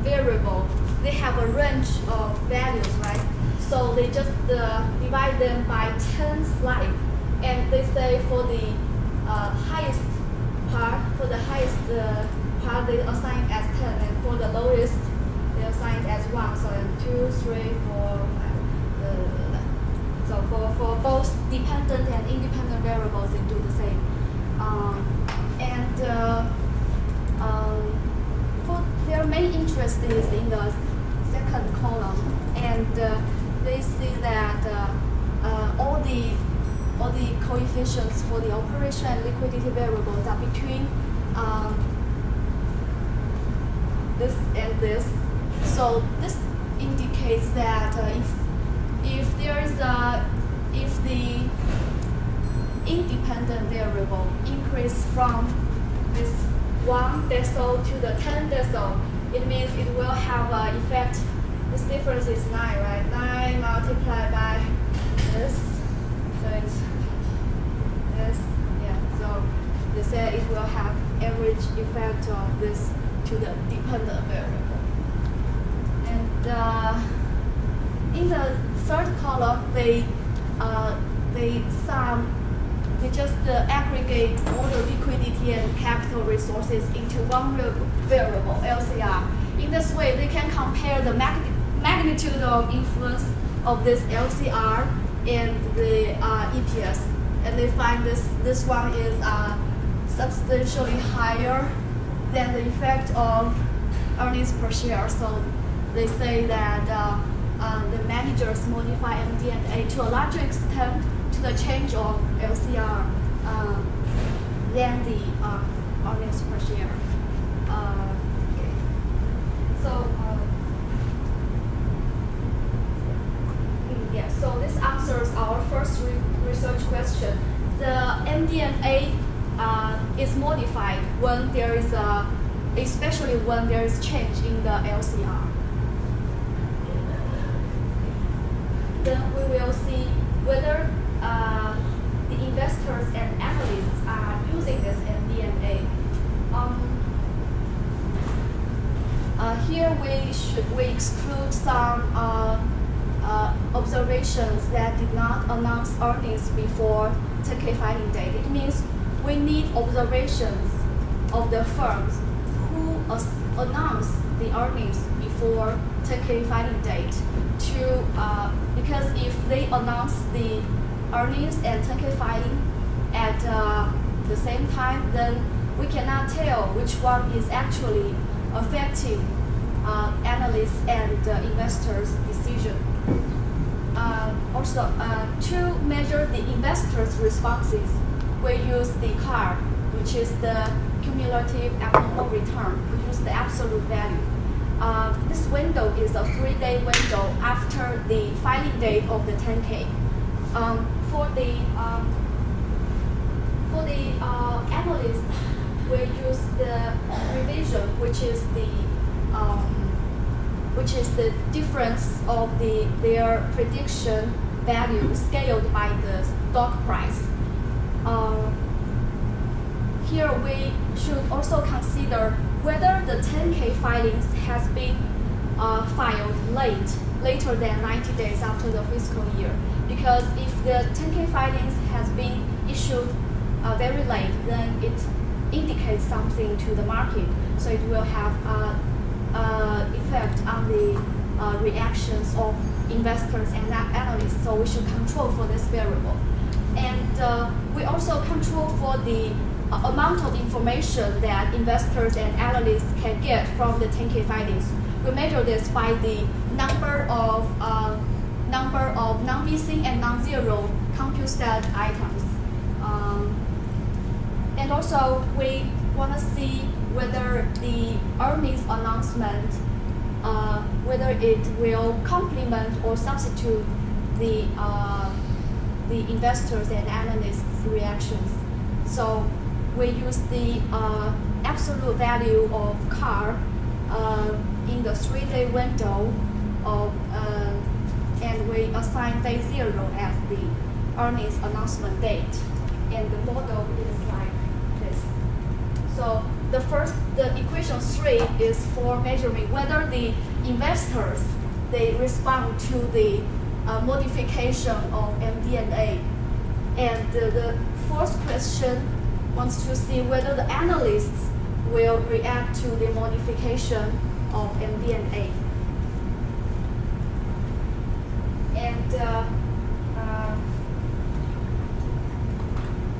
variable, they have a range of values, right? So they just divide them by 10 slides, and they say for the highest part, they assign as 10, and for the lowest, they assign as 1. So 2, 3, 4, 5. So for both dependent and independent variables, they do the same. For their main interest is in the second column, and they see that all the coefficients for the operation and liquidity variables are between this and this. So this indicates that if the independent variable increase from this 1 decile to the 10 decile, it means it will have an effect. This difference is 9, right? 9 multiplied by this, so it's this, yeah. So they say it will have average effect of this to the dependent variable. And in the third column, they just aggregate all the liquidity and capital resources into one variable, LCR. In this way, they can compare the magnitude of influence of this LCR and the EPS, and they find this one is substantially higher than the effect of earnings per share. So they say that the managers modify MD&A to a larger extent to the change of LCR than the earnings per share. Okay. So yeah. So this answers our first research question. The MD&A is modified when there is especially when there is change in the LCR. Then we will see whether the investors and analysts are using this MD&A. Here we exclude some observations that did not announce earnings before 10K filing date. It means we need observations of the firms who announce the earnings before 10K filing date because if they announce the earnings and 10K filing at the same time, then we cannot tell which one is actually affecting analysts and investors' decision. Also, to measure the investors' responses, we use the CAR, which is the cumulative annual return. We use the absolute value. This window is a 3-day window after the filing date of the 10K. For the analysts, we use the revision, which is the difference of their prediction value scaled by the stock price. Here we should also consider whether the 10K filings has been filed later than 90 days after the fiscal year. Because if the 10K filings has been issued very late, then it indicates something to the market. So it will have effect on the reactions of investors and analysts. So we should control for this variable. And we also control for the amount of information that investors and analysts can get from the 10K filings. We measure this by the number of non-missing and non-zero CompuStat items. And also we want to see whether the earnings announcement, whether it will complement or substitute the investors and analysts' reactions. So we use the absolute value of CAR in the 3-day window and we assign day 0 as the earnings announcement date. And the model is like this. So the equation 3 is for measuring whether the investors, they respond to the modification of MD&A. And the fourth question wants to see whether the analysts will react to the modification of MD&A. And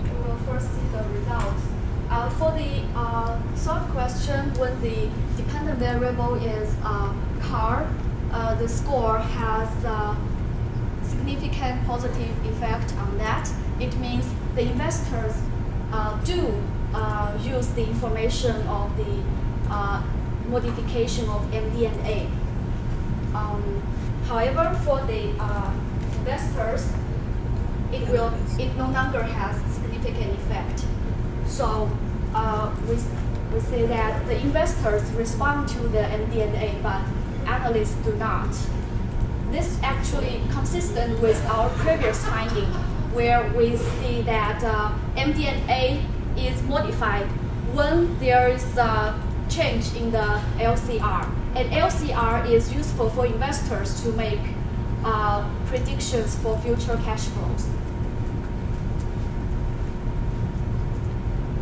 we will first see the results. For the third question, when the dependent variable is CAR, the score has significant positive effect on that. It means the investors do use the information of the modification of MD&A. However, for the investors, it no longer has significant effect. So we say that the investors respond to the MD&A, but analysts do not. This actually consistent with our previous finding, where we see that MD&A is modified when there is a change in the LCR. And LCR is useful for investors to make predictions for future cash flows.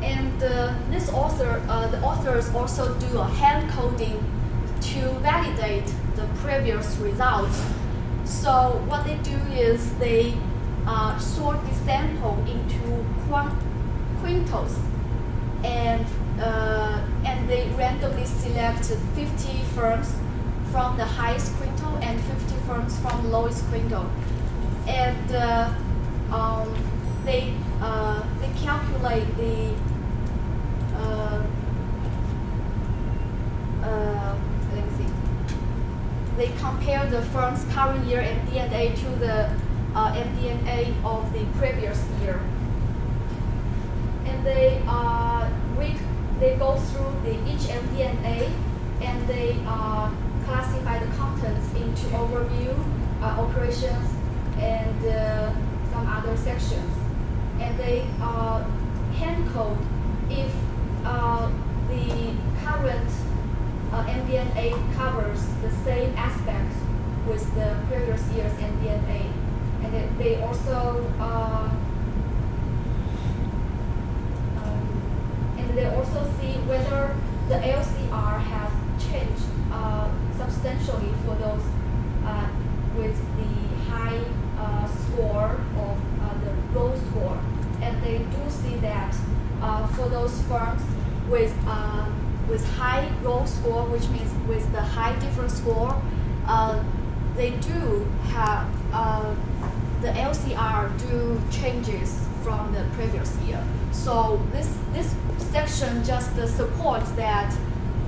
And the authors also do a hand coding to validate the previous results. So what they do is they sort the sample into quintals, and they randomly select 50 firms from the highest quintal and 50 firms from the lowest quintal, and they calculate the they compare the firm's current year MD&A to the MD&A of the previous year, and they go through each MD&A, and they classify the contents into overview, operations, and some other sections, and they hand code if the current MD&A covers the same aspect with the previous year's MD&A, and they also see whether the LCR has changed substantially for those with the high score of the low score, and they do see that for those firms with high roll score, which means with the high difference score, they do have the LCR do changes from the previous year. So this section just supports that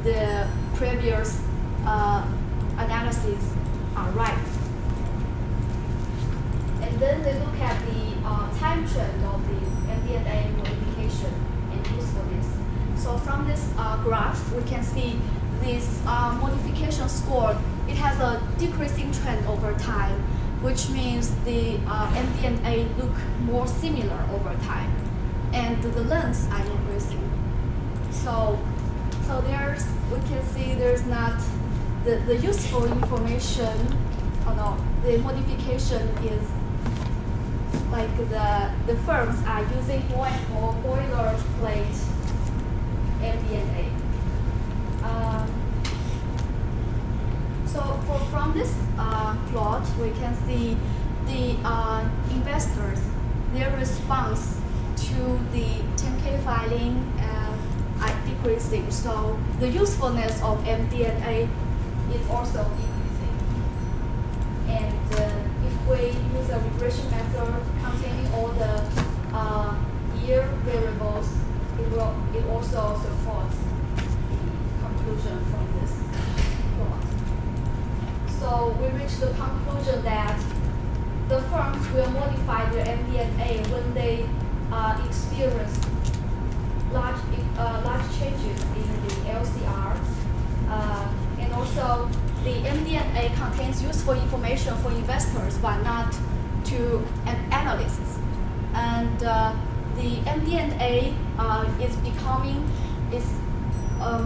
the previous analyses are right. And then they look at the time trend of the MD&A modification and usefulness. So from this graph, we can see this modification score, it has a decreasing trend over time, which means the MD&A look more similar over time, and the lengths are increasing. So we can see there's not the useful information. The modification is like the firms are using more and more boilerplate MD&A. So from this plot, we can see the investors, their response to the 10K filing are decreasing. So the usefulness of MD&A is also decreasing. And if we use a regression method containing all the year variables, it also supports the conclusion from this plot. So we reach the conclusion that the firms will modify their MD&A when they experience large changes in the LCR, and also the MD&A contains useful information for investors, but not to analysts. And the MD&A is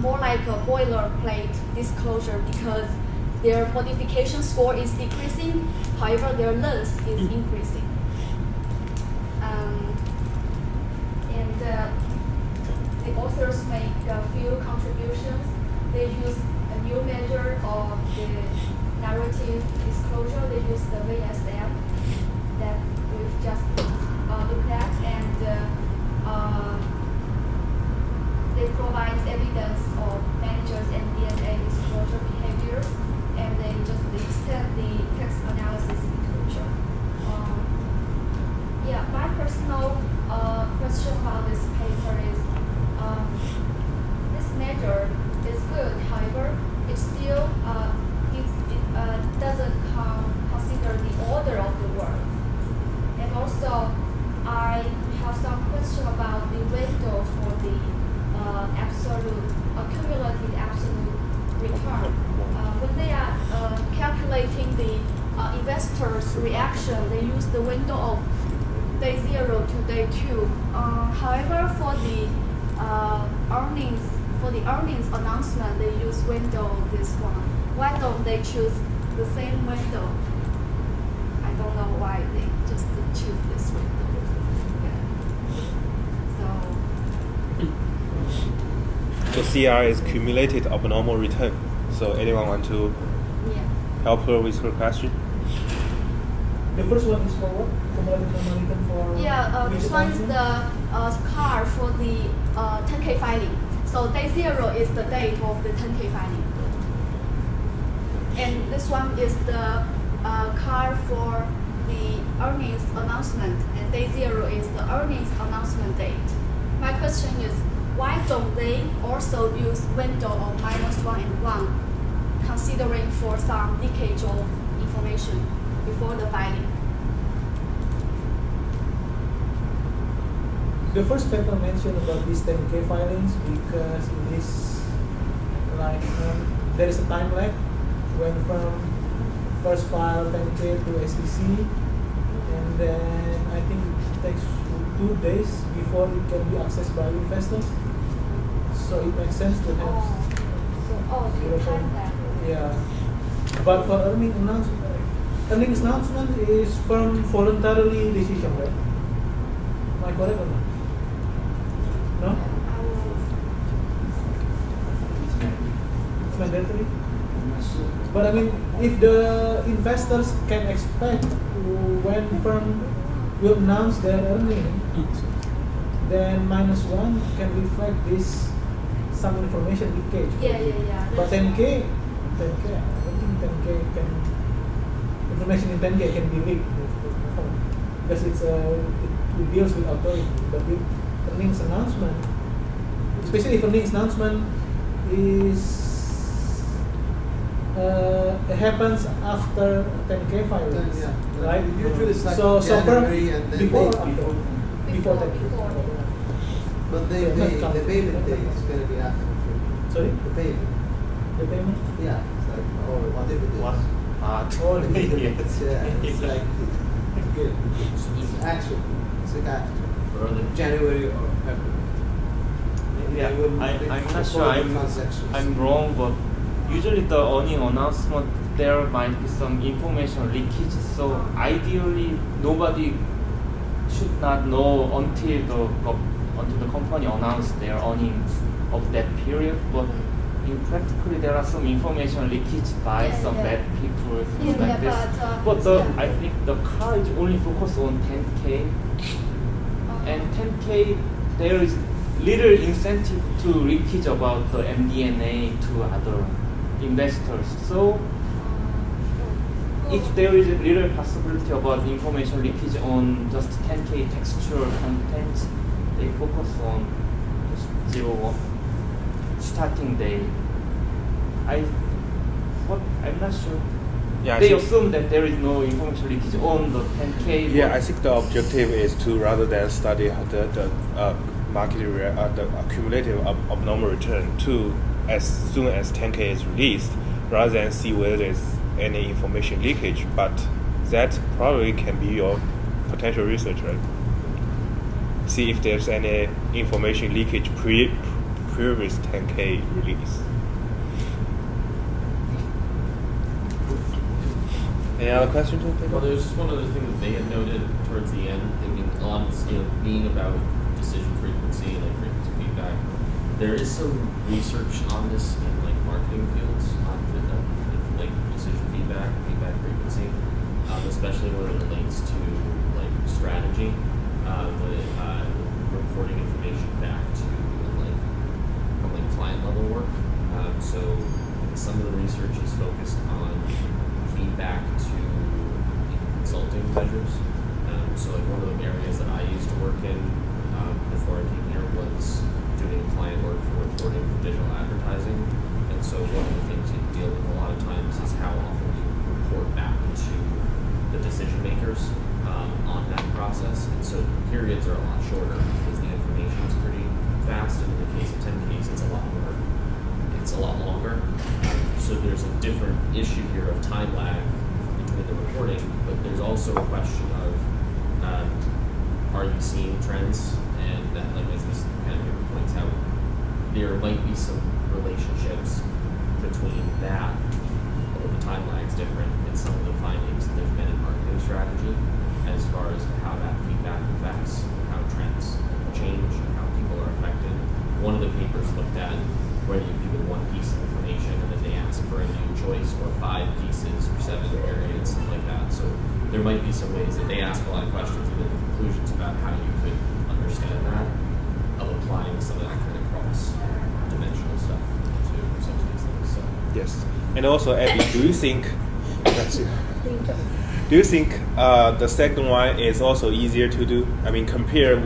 more like a boilerplate disclosure because their modification score is decreasing, however their length is increasing. The authors make a few contributions. They use a new measure of the narrative disclosure. They use the VSM that we've just looked at, and they provide evidence of managers' MD&A disclosure behaviors, and they just extend the text analysis inclusion. standard is good. However, it still it doesn't consider the order of the words. And also, I have some question about the window for the accumulated absolute return. When they are calculating the investors' reaction, they use the window of day 0 to day 2. However, for the earnings announcement, they use window of this one. Why don't they choose the same window? I don't know why they just choose this window. Yeah. So CR is cumulated abnormal return. So anyone want to help her with her question? The first one is for what? Cumulative abnormal return for? Yeah, this one is the car for the 10K filing. So day 0 is the date of the 10K filing. And this one is the car for the earnings announcement, and day 0 is the earnings announcement date. My question is, why don't they also use window of -1 and 1, considering for some leakage of information before the filing? The first paper mentioned about these 10K filings because it is like there is a time lag when from first file 10K to SEC, and then I think it takes 2 days before it can be accessed by investors. So it makes sense to have you time that. Yeah. But for earnings announcement is from voluntarily decision, right? Am I correct or not? No? It's mandatory? But I mean, if the investors can expect when firm will announce their earnings, then -1 can reflect this some information leakage. Yeah. But 10K, I don't think 10K can information in 10K can be leaked because it deals with authority. But with earnings announcement, especially if earnings announcement is happens after 10K filings, right? Usually it's like so January and then before May. or after? Before 10K. But the payment day is going to be after. Sorry? The payment. The payment? Yeah. It's like, what if it is? What? It's like, good. It's action. It's like action. January or February. Yeah, I'm not sure I'm wrong, but usually the earning announcement there might be some information leakage. So ideally, nobody should not know until the company announced their earnings of that period. But in practically, there are some information leakage by some bad people, things like this. But I think the car is only focused on 10K, and 10K there is little incentive to leakage about the MD&A to other investors. So if there is a little possibility about information leakage on just 10K textual content, they focus on just 0 starting day. I'm not sure. Yeah, they assume that there is no information leakage on the 10K. Yeah, I think the objective is to rather than study the the accumulative abnormal return to as soon as 10K is released, rather than see whether there's any information leakage. But that probably can be your potential research, right? See if there's any information leakage previous 10K release. Any other questions? Well, there was just one other thing that they had noted towards the end, thinking on being about decision frequency, like frequency feedback. There is some research on this in like marketing fields on like decision feedback frequency, especially when it relates to like strategy, reporting information back to like client level work. So some of the research is focused on feedback to consulting measures. So like one of the areas that I used to work in before I came here was doing client work for reporting for digital advertising. So one of the things you deal with a lot of times is how often you report back to the decision makers on that process. And so periods are a lot shorter because the information is pretty fast, and in the case of 10 case, it's a lot longer. So there's a different issue here of time lag between the reporting, but there's also a question of are you seeing trends? And that, like as this kind of points out, there might be some relationships between that, although the time lag is different, and some of the findings that there's been in marketing strategy as far as how that feedback affects how trends change and how people are affected. One of the papers looked at whether you give one piece of information and then they ask for a new choice, or 5 pieces or 7 periods, stuff like that. So there might be some ways that they ask a lot of questions and then conclusions about how you could understand that, of applying some of that kind of cross-dimensional stuff to some of these things. So. Yes, and also Abby, do you think the second one is also easier to do? I mean, compare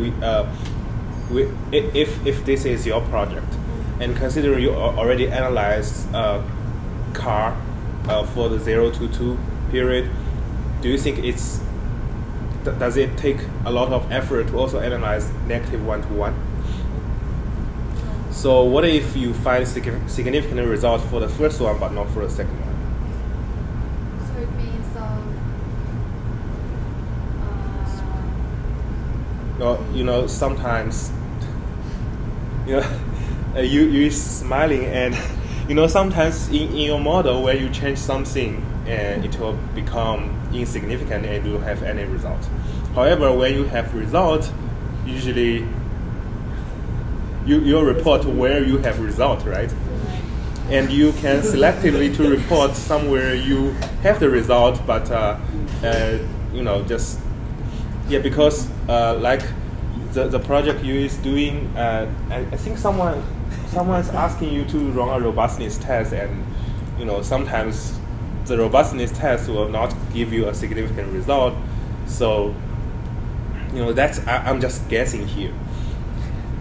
if this is your project, and considering you already analyzed car for the 0 to 2 period, do you think does it take a lot of effort to also analyze -1 to 1? So what if you find significant results for the first one but not for the second one? So it means sometimes you're smiling, and sometimes in your model where you change something and it will become insignificant and you don't have any result. However, when you have result, usually you'll report where you have result, right? And you can selectively to report somewhere you have the result, but because like the project you is doing, I think someone's asking you to run a robustness test, and sometimes the robustness test will not give you a significant result. So I'm just guessing here,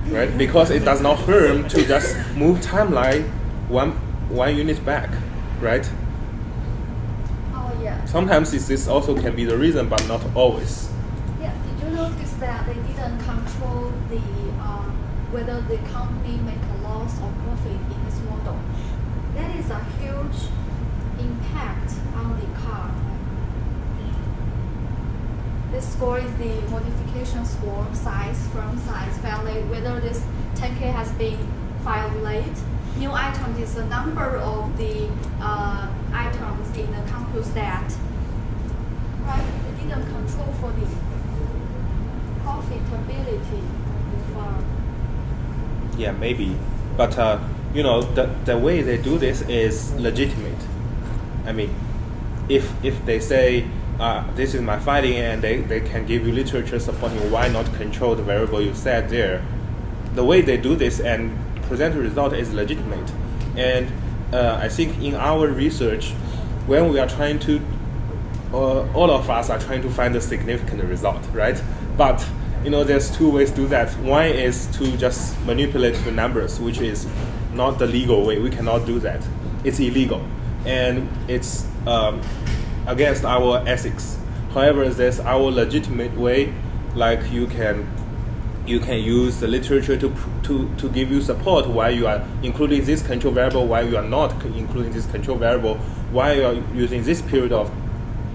right? Because it does not harm to just move timeline one unit back, right? Oh yeah. Sometimes this also can be the reason, but not always. Yeah. Did you notice that they didn't control the whether the company make a loss or profit in this model? That is a huge impact on the car. This score is the modification score, size, firm size, value, whether this 10K has been filed late. New item is the number of the items in the compute stat. Right? They didn't control for the profitability of the firm. Yeah, maybe. But, the way they do this is legitimate. I mean, if they say, this is my finding, and they can give you literature supporting why not control the variable you set there, the way they do this and present a result is legitimate. And I think in our research, when we are trying to, all of us are trying to find a significant result, right? But there's 2 ways to do that. One is to just manipulate the numbers, which is not the legal way. We cannot do that. It's illegal, and it's against our ethics. However, there's our legitimate way, like you can use the literature to give you support why you are including this control variable, why you are not including this control variable, why you are using this period of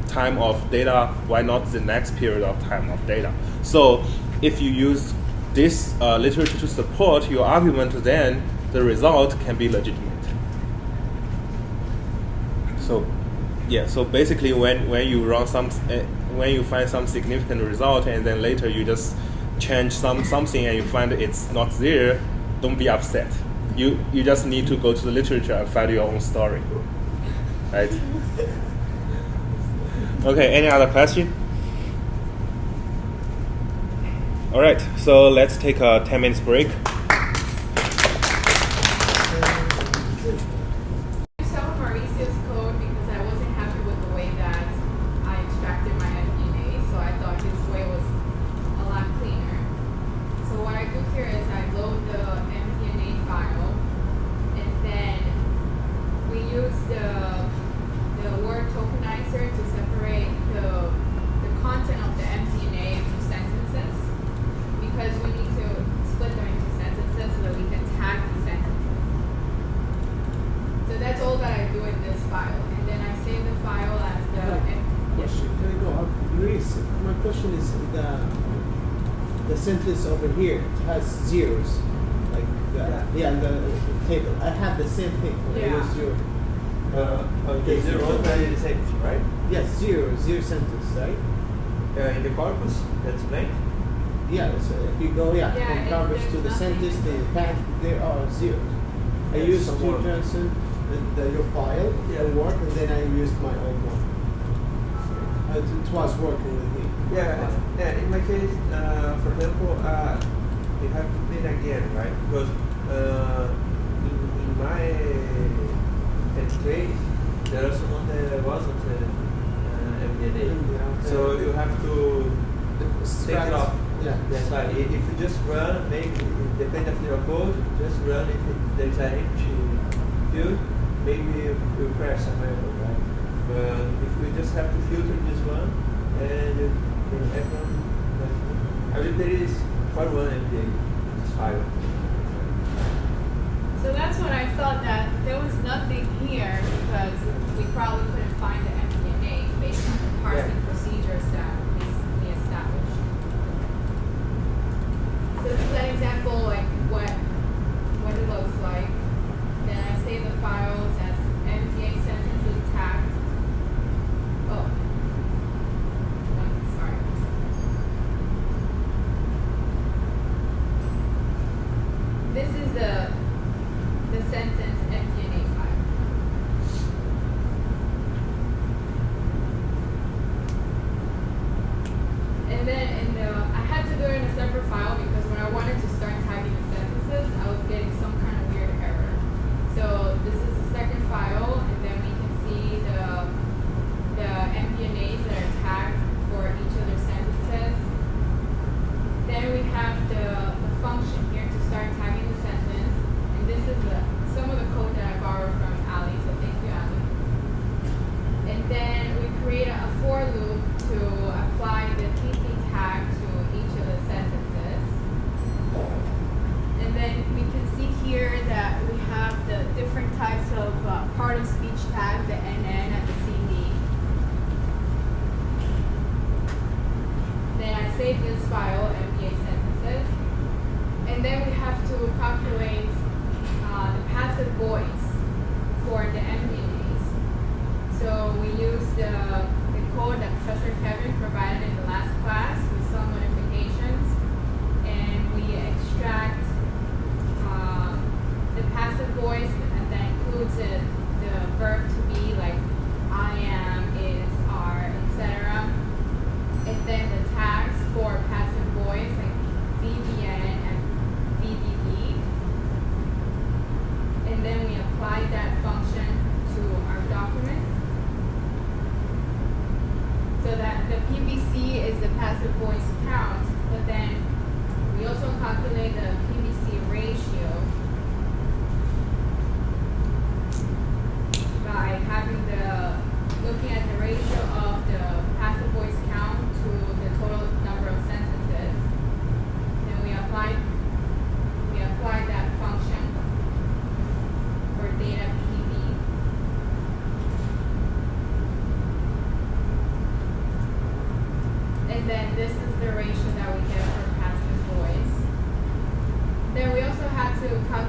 time of data, why not the next period of time of data. So if you use this literature to support your argument, then the result can be legitimate. So basically when you run when you find some significant result and then later you just change something and you find it's not there, don't be upset. You just need to go to the literature and find your own story, right? Okay, any other question? All right, so let's take a 10 minutes break. means the sentence over here has zeros, like the table. I have the same thing. When I use zero. Okay, zero value is empty, right? Yes, zero sentence, right? In the corpus, that's blank. Yeah, so if you go from corpus to the sentence, the tag, there are zeros. I used Stu Johnson, your file, the work, and then I used my own one. It was working with me. Yeah. In my case, for example, you have to clean again, right? Because in my case, there are someone that wasn't MD&A, so you have to take it off. Yeah. That's why if you just run, maybe depending on your code, just run. If there's an empty field, maybe you crash somewhere, right? But if we just have to filter this one, and everyone, I mean, there is quite one MD file. So that's when I thought that there was nothing here because we probably couldn't find the MD&A based on the parsing procedures that we established. So this is an example like what it looks like. Then I save the files as MD&A sentences tagged. Oh, sorry. This is the sentence MD&A file. And then I had to do it in a separate file because when I wanted to start typing the sentences, I was getting some kind of weird error. So this is the second file, and then we can see the MD&As that are tagged for each of their sentences. Then we have the function here to start tagging the sentence. And this is some of the code that I borrowed from Ali, so thank you, Ali. And then we create a for loop to apply the TP tag to each of the sentences. And then we can see here that we have the different types of part of speech tag, the NN and the CD. Then I save this file, MDA sentences. And then we have to calculate the passive voice for the MD&As. So we use the code that Professor Kevin provided in the last class with some modifications, and we extract the passive voice, and that includes the verb to be, like I am, is, are, etc. And then the tags for passive voice, like VBN and VBB. And then we apply that function to our document. So that the PVC is the passive voice count, but then we also calculate the PVC ratio by looking at the ratio of the passive voice count to the total number of sentences. Then we apply that function for data PV. And then this is the ratio that we get for passive voice. Then we also have to calculate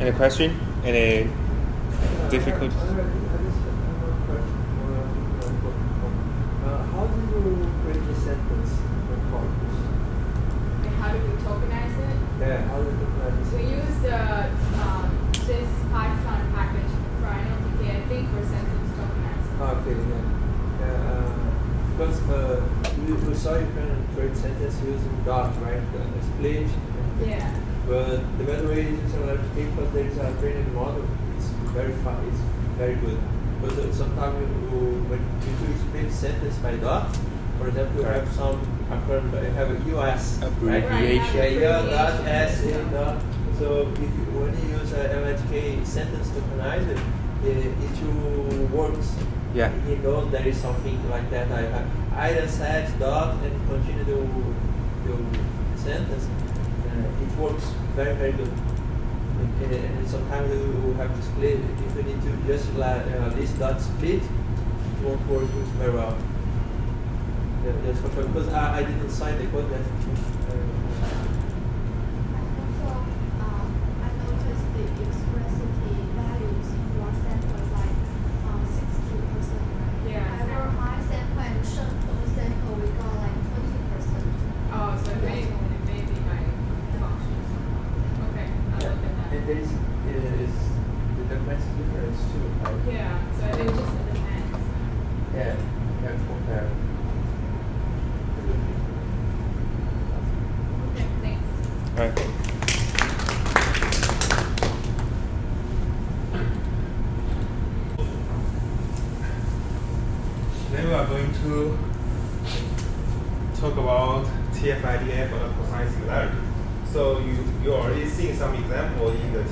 Any question? Any difficult? How do you create a sentence for corpus? And how do we tokenize it? Yeah, how do you tokenize a We sentence? use this Python package for NLTK, I think, for sentence tokenizing. Okay, yeah. Because we saw you can create sentence using dot, right? Split. Yeah. But the better way is using LLTK because there is a training model. It's very fast. It's very good. But sometimes when you do split sentence by dot, for example, you have some you have a US Abbreviation. Right? Yeah, dot S dot. So when you use a LLTK sentence tokenizer, it works. Yeah. He knows there is something like that. I just said dot and continue the sentence. It works very, very good. And sometimes you have to split. If you need to just list dot split, it won't work very well. Yeah, just for sure. Because I didn't sign the code yet. I noticed the expressivity values in your sample is like 60%, right? Yeah. However, my sample and Shengtong sample, we got like 20%. Oh, so it may be my functions. Okay, I'll look at that. And there is the domestic difference too, right? Yeah, so it just depends. Yeah, you have to compare. Okay, thanks. Right. Then we are going to talk about TFIDF or the cosine similarity. So you already seen some example in the of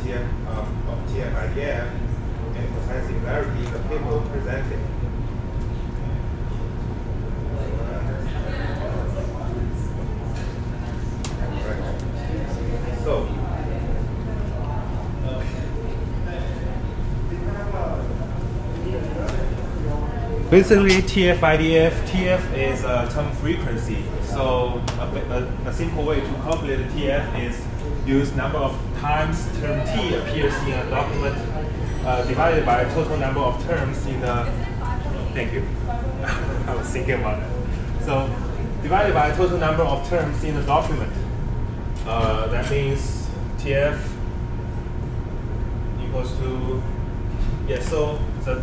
TFIDF and cosine similarity in the paper presented. So, basically TF-IDF, TF is a term frequency. So a simple way to calculate TF is use number of times term T appears in a document divided by total number of terms in the, thank you, I was thinking about that. So divided by total number of terms in the document. That means TF equals to, yeah, so the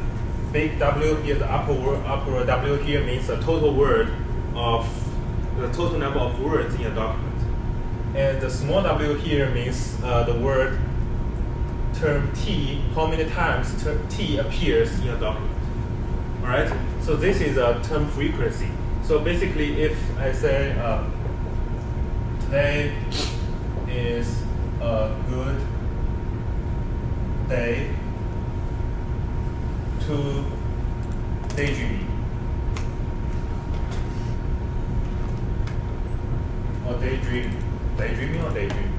big W here, the upper W here means the total word of the total number of words in a document. And the small w here means the word term T, how many times term T appears in a document. All right, so this is a term frequency. So basically if I say today is a good day to daydreaming. Or daydreaming or daydream.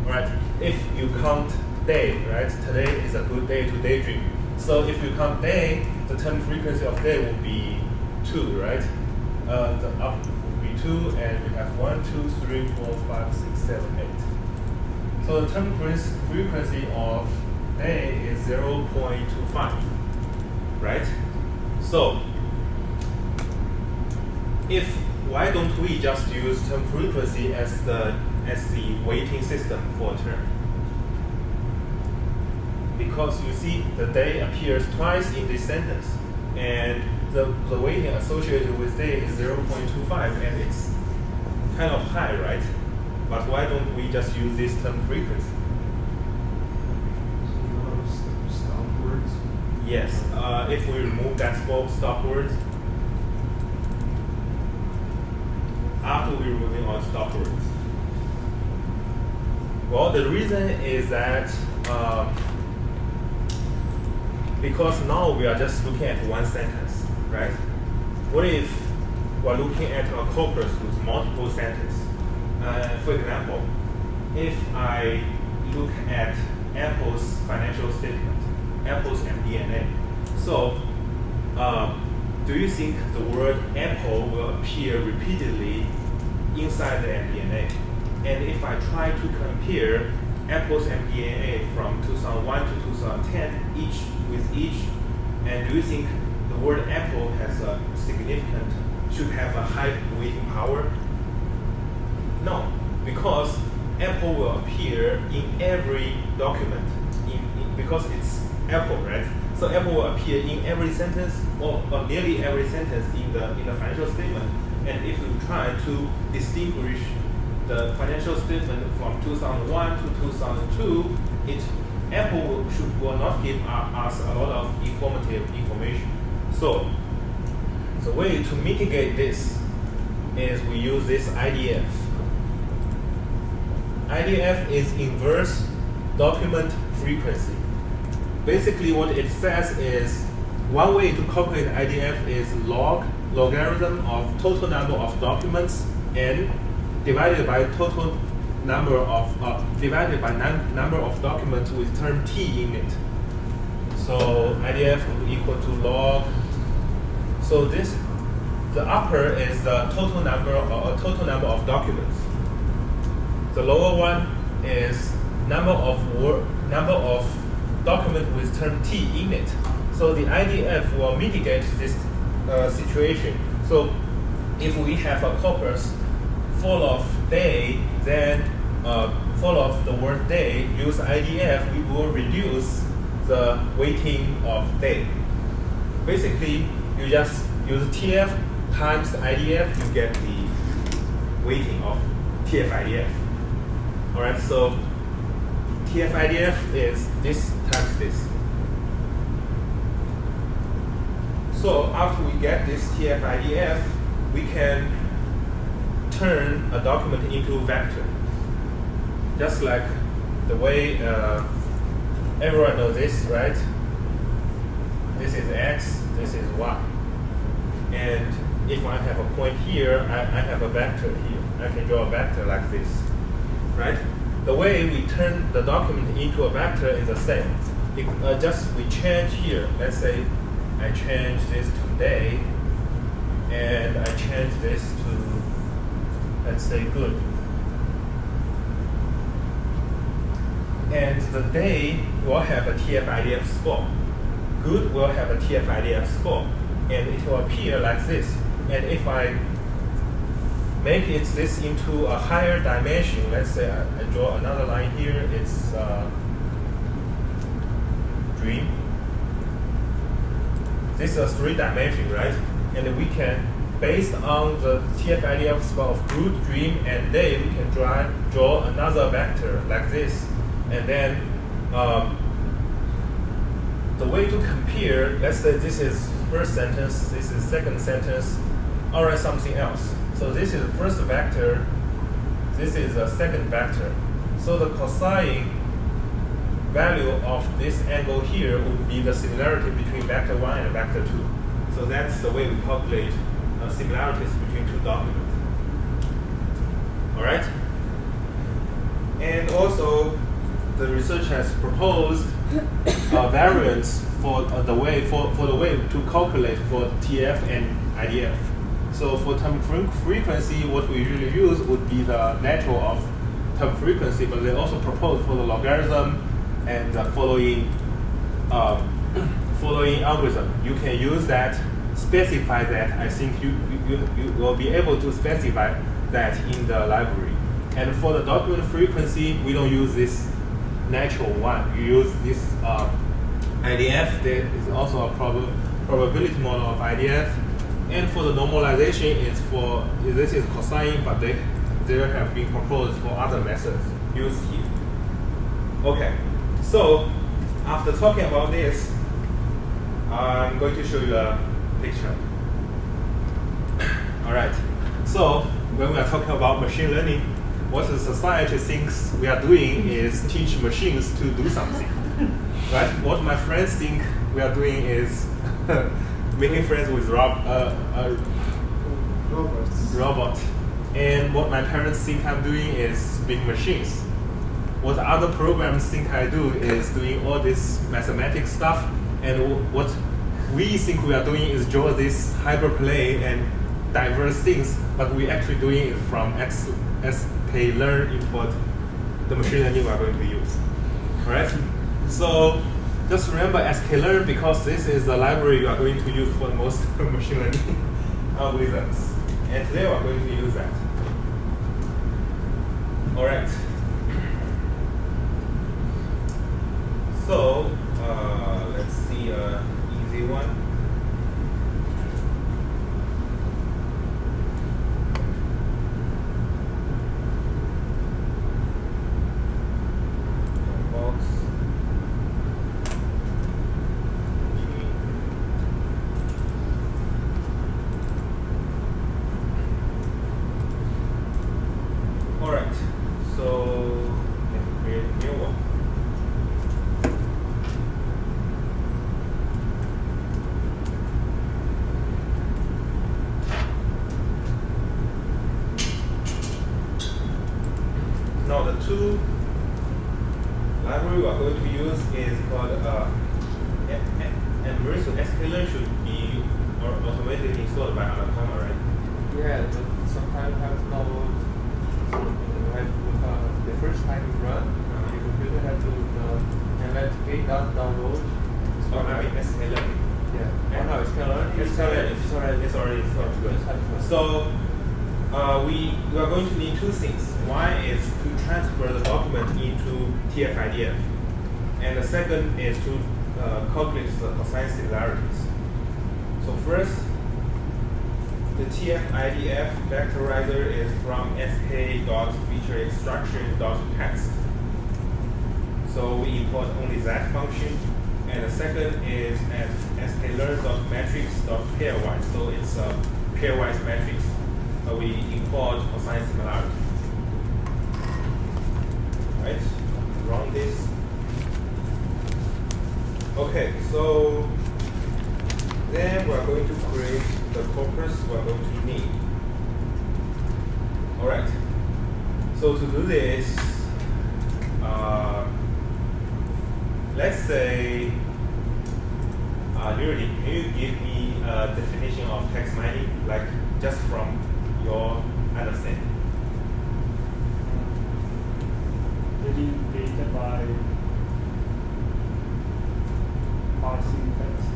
Right? If you count day, right? Today is a good day to daydream. So if you count day, the term frequency of day will be 2, right? The up will be 2, and we have 1, 2, 3, 4, 5, 6, 7, 8. So the term frequency of day is 0.25, right? So why don't we just use term frequency as the weighting system for a term? Because you see the day appears twice in this sentence, and the weighting associated with day is 0.25, and it's kind of high, right? But why don't we just use this term frequency? Stop words. Yes, if we remove that stop words, after we removing all stop words. Well, the reason is that because now we are just looking at one sentence, right? What if we're looking at a corpus with multiple sentences? For example, if I look at Apple's financial statement, Apple's MD&A. So, do you think the word Apple will appear repeatedly inside the MD&A? And if I try to compare Apple's MD&A from 2001 to 2010, each, and do you think the word Apple has a should have a high weighting power? No, because Apple will appear in every document, because it's Apple, right? So Apple will appear in every sentence, or nearly every sentence in the financial statement. And if you try to distinguish the financial statement from 2001 to 2002, Apple will not give us a lot of informative information. So the way to mitigate this is we use this IDF. IDF is inverse document frequency. Basically what it says is, one way to calculate IDF is logarithm of total number of documents n divided by total number of number of documents with term t in it. So IDF will be equal to log. So the upper is the total number of documents. The lower one is number of document with term t in it. So the IDF will mitigate this situation. So if we have a corpus full of day, then full of the word day, use IDF, we will reduce the weighting of day. Basically, you just use TF times IDF, you get the weighting of TF-IDF. Alright, so TF-IDF is this times this. So after we get this TF-IDF, we can turn a document into a vector. Just like the way everyone knows this, right? This is X, this is Y. And if I have a point here, I have a vector here. I can draw a vector like this, right? The way we turn the document into a vector is the same. Just we change here. Let's say I change this to day, and I change this to, let's say, good. And the day will have a TF-IDF score. Good will have a TF-IDF score. And it will appear like this. And if I make this into a higher dimension, let's say I draw another line here, it's dream. This is a 3-dimension, right? And we can, based on the TF-IDF score of good, dream, and day, we can draw another vector like this. And then the way to compare, let's say this is first sentence, this is second sentence, or something else. So this is the first vector, this is the second vector. So the cosine value of this angle here would be the similarity between vector 1 and vector 2. So that's the way we calculate similarities between two documents. Alright? And also, the research has proposed variants for the way to calculate for TF and IDF. So for term frequency, what we usually use would be the natural of term frequency, but they also propose for the logarithm and the following algorithm. You can use that, specify that. I think you will be able to specify that in the library. And for the document frequency, we don't use this natural one. You use this IDF. There is also a probability model of IDF. And for the normalization, this is cosine, but there have been proposed for other methods used here. Okay, so after talking about this, I'm going to show you a picture. All right, so when we are talking about machine learning, what the society thinks we are doing is teach machines to do something. Right? What my friends think we are doing is making friends with robots. And what my parents think I'm doing is big machines. What other programs think I do is doing all this mathematics stuff. And what we think we are doing is draw this hyperplane and diverse things. But we actually doing it from sklearn input the machine learning we are going to use. Alright? So just remember sklearn because this is the library you are going to use for most machine learning algorithms. And today we are going to use that. Alright. So let's see an easy one. Now the two library we are going to use is called Empirical sklearn should be automatically installed by Analysts, right? Yeah, but sometimes you have to download something. You have to, the first time you run, your computer has to investigate that download. Oh, I mean sklearn. Yeah. Oh no, sklearn. It's already installed. So we are going to need two things. One is to transfer the document into TFIDF, and the second is to calculate the cosine similarities. So first, the TFIDF vectorizer is from sk.featureExtraction.text. So we import only that function, and the second is at sklearn.matrix.pairwise. So it's a pairwise matrix. We import cosine similarity. Right? Run this. Okay, so then we're going to create the corpus we're going to need. Alright. So to do this, let's say, Lily, can you give me a definition of text mining, like just from your understanding? Getting data by parsing text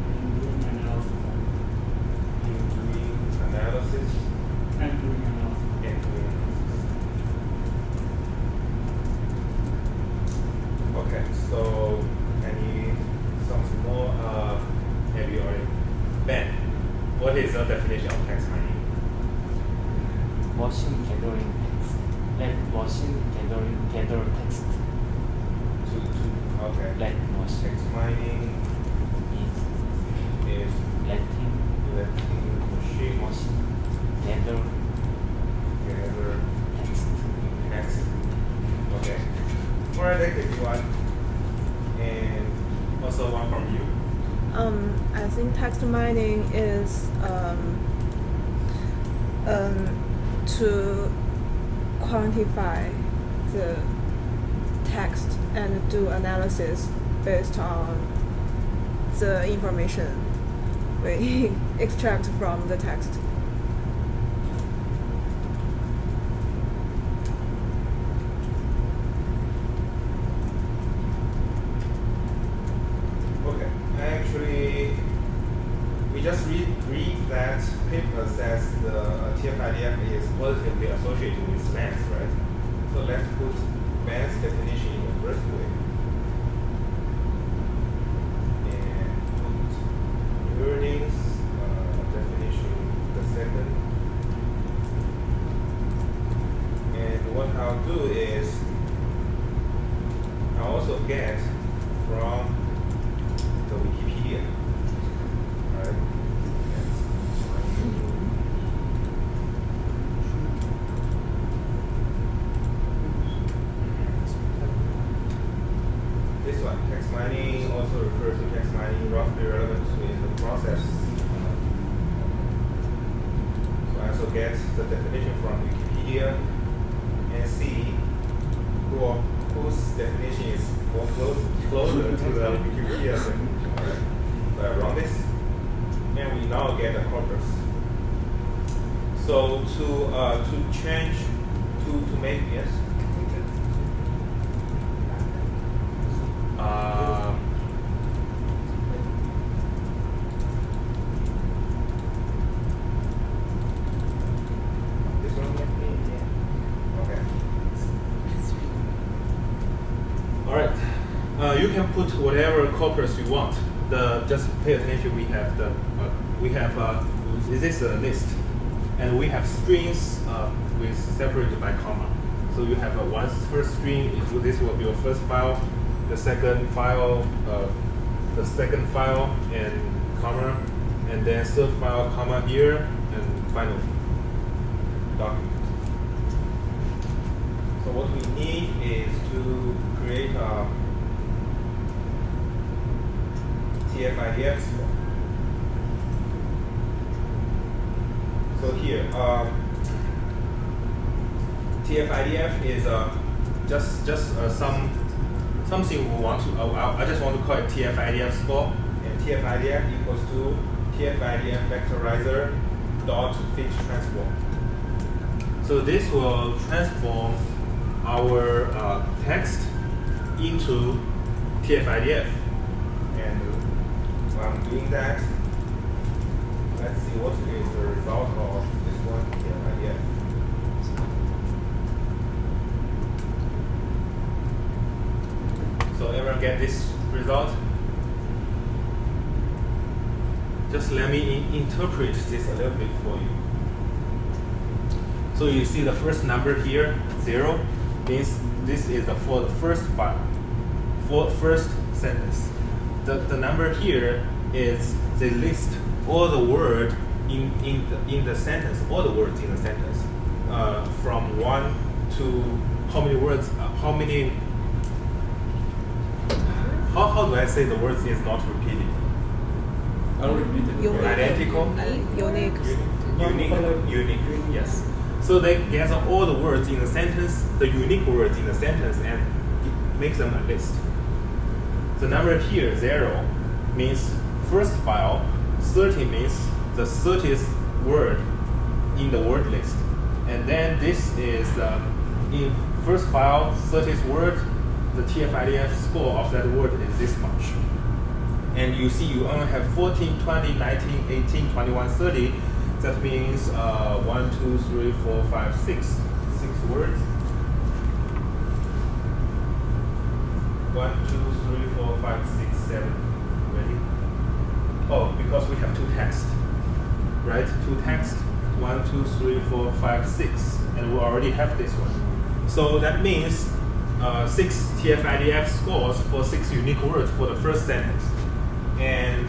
and doing analysis. Doing analysis. And doing analysis. And doing analysis. Okay, so I need something more. Maybe already. Ben, what is the definition of text mining? Machine gathering text. Like machine gather text. Okay. Like machine Text mining is letting machine gather text. Okay. Alright, that could be one. And also one from you. I think text mining is to quantify the text and do analysis based on the information we extract from the text. Okay, actually, we just read that paper says the TFIDF is positively associated with math, right? So let's put math definition in the first way. And put earnings definition in the second. And what I'll do is I'll also get from the Wikipedia. Right? This one, text mining, also refers to text mining roughly relevant with the process. So I also get the definition from Wikipedia and see whose definition is more closer to the Wikipedia definition. Right? So I run this, and we now get a corpus. So to to make, yes. This one? Okay. All right. You can put whatever corpus you want. Just pay attention. This is a list, and we have strings with separated by comma. So you have one first string. This will be your first file, the second file, and comma, and then third file, comma here, and final document. So what we need is to create a TFIDF score. So here, TFIDF is just something we want to. I just want to call it TFIDF score, and TFIDF equals to TFIDF vectorizer dot fit transform. So this will transform our text into TFIDF, and while I'm doing that, let's see what is the result of this one TFIDF. So everyone get this result? Just let me interpret this a little bit for you. So you see the first number here, 0, means this is for the first file, for first sentence. The number here is the list all the word in the sentence, all the words in the sentence, from 1 to how many words, how do I say the words is not repeated? Unrepeated. Identical? Unique, yes. So they gather all the words in the sentence, the unique words in the sentence, and make them a list. The number here, 0, means first file, 30 means the 30th word in the word list. And then this is in first file, 30th word, the TFIDF score of that word is this much. And you see you only have 14, 20, 19, 18, 21, 30. That means 1, 2, 3, 4, 5, 6. 6 words. 1, 2, 3, 4, 5, 6, 7. Ready? Oh, because we have 2 texts. Right? 2 texts. 1, 2, 3, 4, 5, 6. And we already have this one. So that means 6 TFIDF scores for 6 unique words for the first sentence. And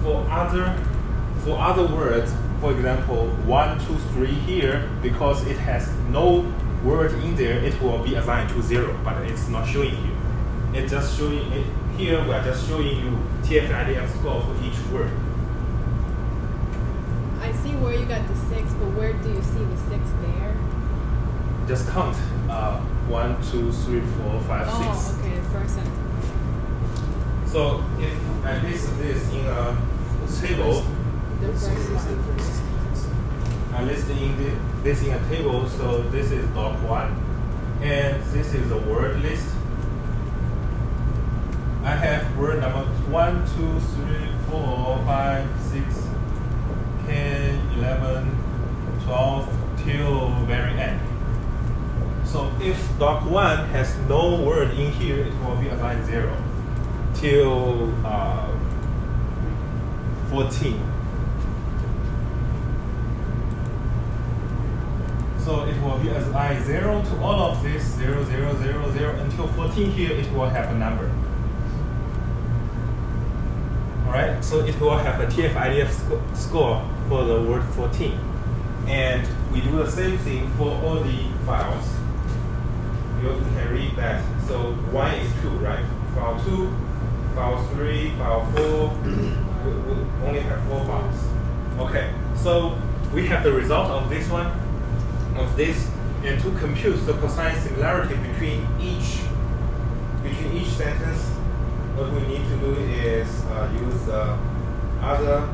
for other words, for example, 1, 2, 3 here, because it has no word in there, it will be assigned to 0, but it's not showing you. It's just showing it here. We are just showing you TFIDF score for each word. I see where you got the 6, but where do you see the 6 there? Just count 1, 2, 3, 4, 5, 6. Oh, okay, first sentence. So if I list this in a table, I list this in a table. So this is doc 1, and this is a word list. I have word number 1, 2, 3, 4, 5, 6, 10, 11, 12 till very end. So if doc 1 has no word in here, it will be assigned 0 till 14. So it will be assigned 0 to all of this, 0, 0, 0, 0, until 14 here, it will have a number. Alright, so it will have a TFIDF score for the word 14. And we do the same thing for all the files. You can read that. So 1 is 2, right? File 2, file 3, file 4, we only have 4 files. Okay, so we have the result of this one, of this, and to compute the cosine similarity between each sentence, what we need to do is use other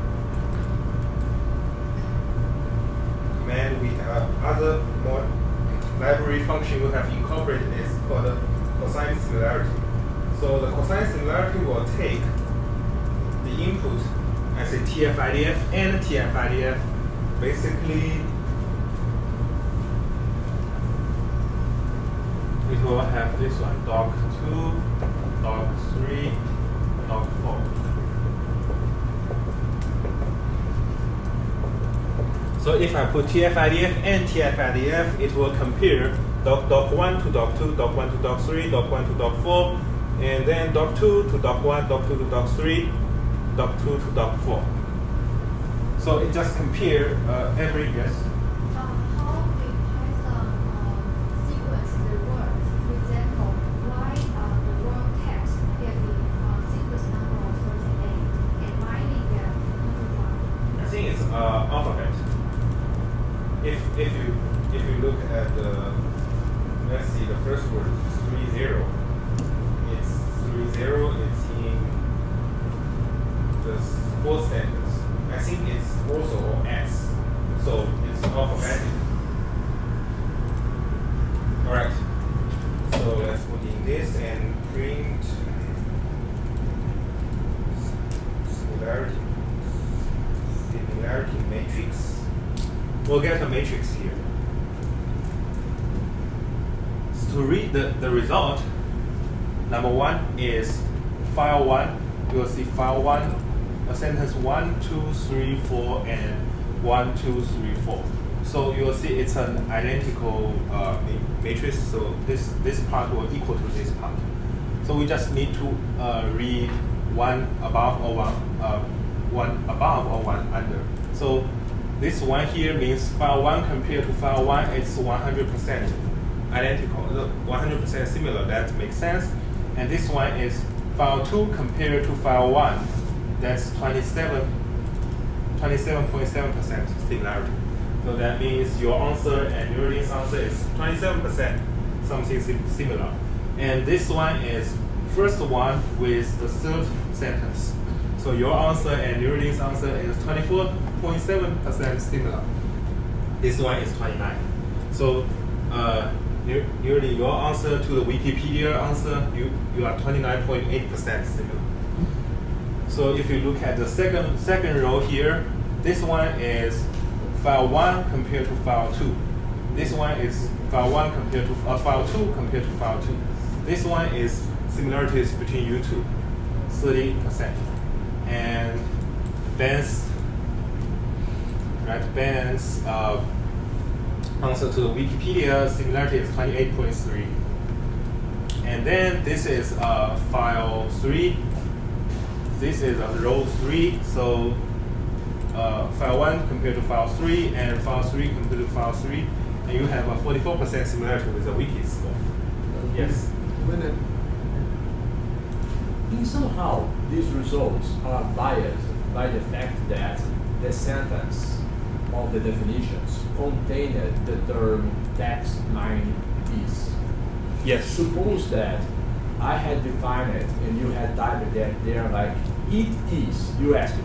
command. We have other library function we have incorporated is called cosine similarity. So the cosine similarity will take the input as a TFIDF and TFIDF. Basically, it will have this one, doc2, doc3, doc4. So if I put TFIDF and TFIDF, it will compare doc1 to doc2, doc1 to doc3, doc1 to doc4, and then doc2 to doc1, doc2 to doc3, doc2 to doc4. So it just compare every, yes? How we Python sequence the words? For example, why the word text get the sequence number of 38 and mining get 101? I think it's alphabet. If you look at the, let's see, the first word 30, it's 30. It's in the fourth sentence. I think it's also S, so it's alphabetic. All right. So let's put in this and print similarity matrix. We'll get a matrix here. So to read the result, number one is file 1. You will see file 1, a sentence 1, 2, 3, 4, and 1, 2, 3, 4. So you will see it's an identical matrix. So this part will equal to this part. So we just need to read one above or one above or one under. So this one here means file 1 compared to file 1, it's 100% identical, 100% similar. That makes sense. And this one is file 2 compared to file 1. That's 27.7% similarity. So that means your answer and your link's answer is 27%, something similar. And this one is first one with the third sentence. So your answer and your link's answer is 24.7% similar. This one is 29. So nearly your answer to the Wikipedia answer, you are 29.8% similar. So if you look at the second row here, this one is file 1 compared to file 2. This one is file 1 compared to file 2 compared to file 2. This one is similarities between you two, 30%. And Ben's answer to the Wikipedia similarity is 28.3. And then this is file 3. This is row 3. So file 1 compared to file 3 and file 3 compared to file 3. And you have a 44% similarity with the wiki score. Yes? Somehow, these results are biased by the fact that the sentence of the definitions contained the term text mining is. Yes. Suppose that I had defined it and you had typed that there like it is. You asked me,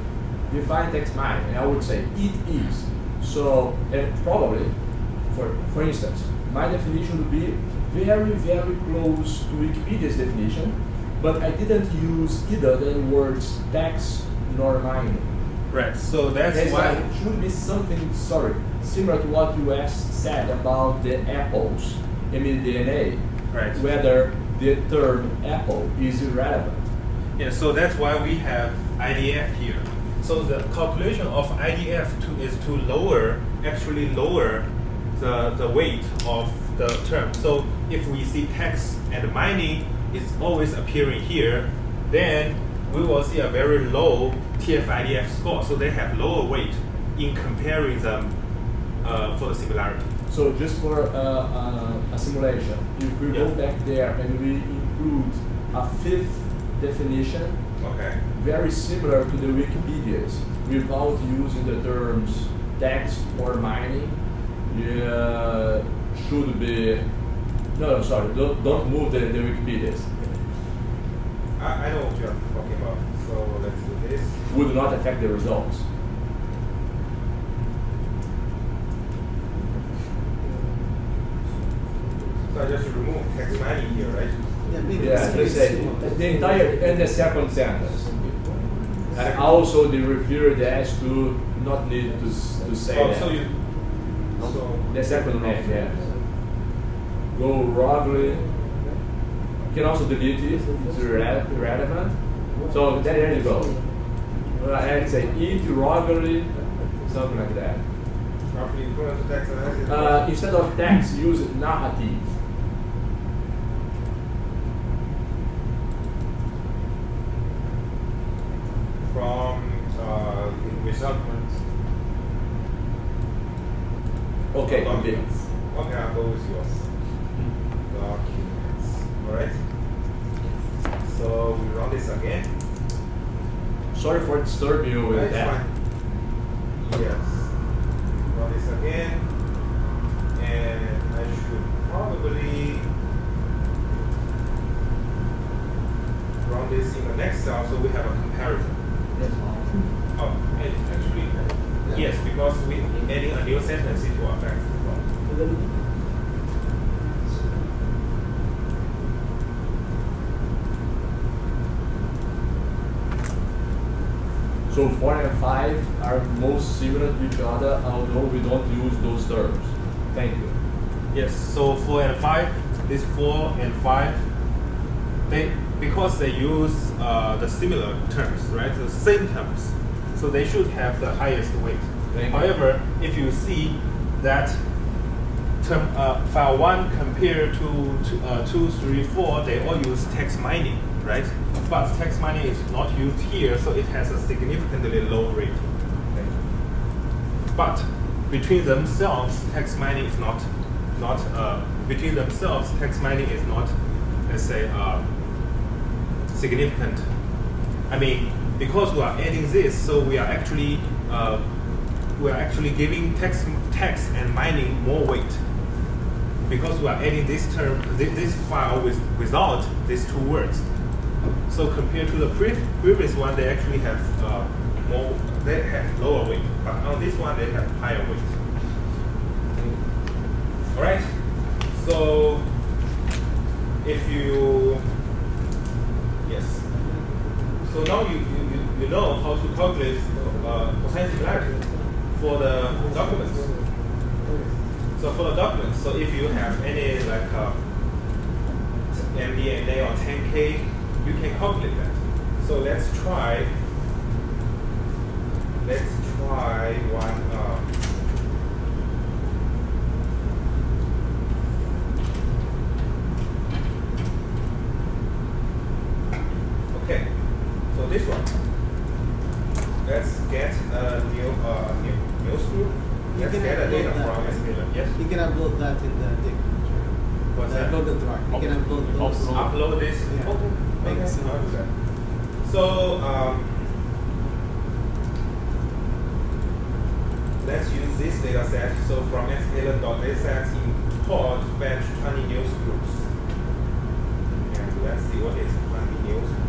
define text mining, and I would say it is. So probably, for instance, my definition would be very, very close to Wikipedia's definition, but I didn't use either the words text nor mining. Right. So that's why it should be something similar to what you said about the apples, MD&A. Right. Whether the term apple is irrelevant. Yeah. So that's why we have IDF here. So the calculation of IDF is to lower the weight of the term. So if we see text and mining is always appearing here, then we will see a very low TF-IDF score. So they have lower weight in comparing them for the similarity. So just for a simulation, if we go back there and we include a fifth definition, okay, very similar to the Wikipedia's, without using the terms text or mining, should be. No, sorry, don't move the Wikipedia's. I know what you're talking about. So let's do this. Would not affect the results. So I just remove text mining here, right? Yeah, maybe Yeah, let's say the entire and the second sentence. And also the reviewer has to not need to say Oh, that. so you. So The second name, yeah. Go ruggedly. You can also delete it if it's irrelevant. So there you go. I'd say eat ruggedly, something like that. roughly equivalent to text analysis. Instead of text, use narrative. From documents. Okay, Documents. Okay, I'll go with yours. Documents. Alright? So we run this again. Sorry for disturbing you with That's that. fine. Yes. Run this again. And I should probably run this in the next cell so we have a comparison. Oh, actually, yes, because we adding a new sentence into our fact as well. So 4 and 5 are most similar to each other, although we don't use those terms. Thank you. Yes, so 4 and 5, this 4 and 5, because they use the similar terms, right? The same terms. So they should have the highest weight. However, if you see that term, file 1 compared to 2, 3, 4, they all use text mining, right? But text mining is not used here, so it has a significantly low rate. But between themselves, text mining is not between themselves, text mining is not, let's say, significant. I mean, because we are adding this, so we are actually giving text and mining more weight. Because we are adding this term, this file without these two words. So compared to the previous one, they actually have they have lower weight, but on this one they have higher weight. All right. So if you so now you know how to calculate cosine similarity for the documents. So for the documents, so if you have any like MD&A or 10K, you can calculate that. So let's try one. Okay, so this one. Let's get a new group. Let's get a data from SQL. Yes. You can upload that in the thing. What's that? Upload the drive. You can upload those. Upload this. Yeah. Okay. Thanks. I'll do that. So let's use this data set. So from sklearn.datasets import fetch 20 news groups. And let's see what is 20 news groups.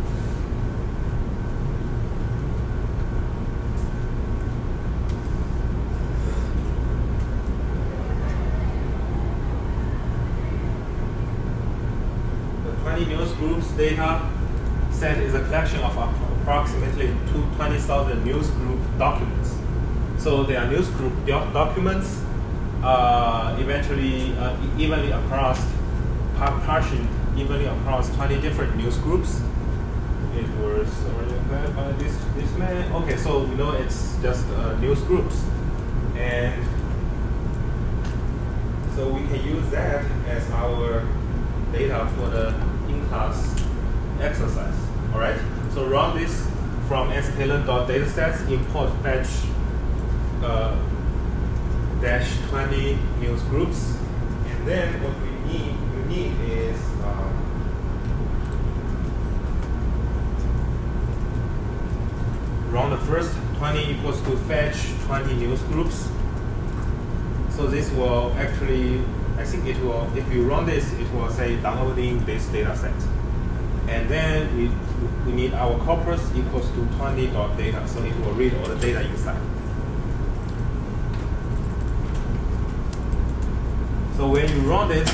The 20 news groups data set is a collection of approximately 20,000 news group documents. So they are news group documents, eventually evenly across, partitioned evenly across 20 different news groups. It was organized by this man. Okay, so we know it's just news groups, and so we can use that as our data for the in-class exercise. All right. So run this from sklearn.datasets import fetch -20 news groups, and then what we need is run the first 20 equals to fetch 20 news groups. So this will actually, I think it will, if you run this, it will say downloading this data set. And then we need our corpus equals to 20.data, so it will read all the data inside. So when you run this,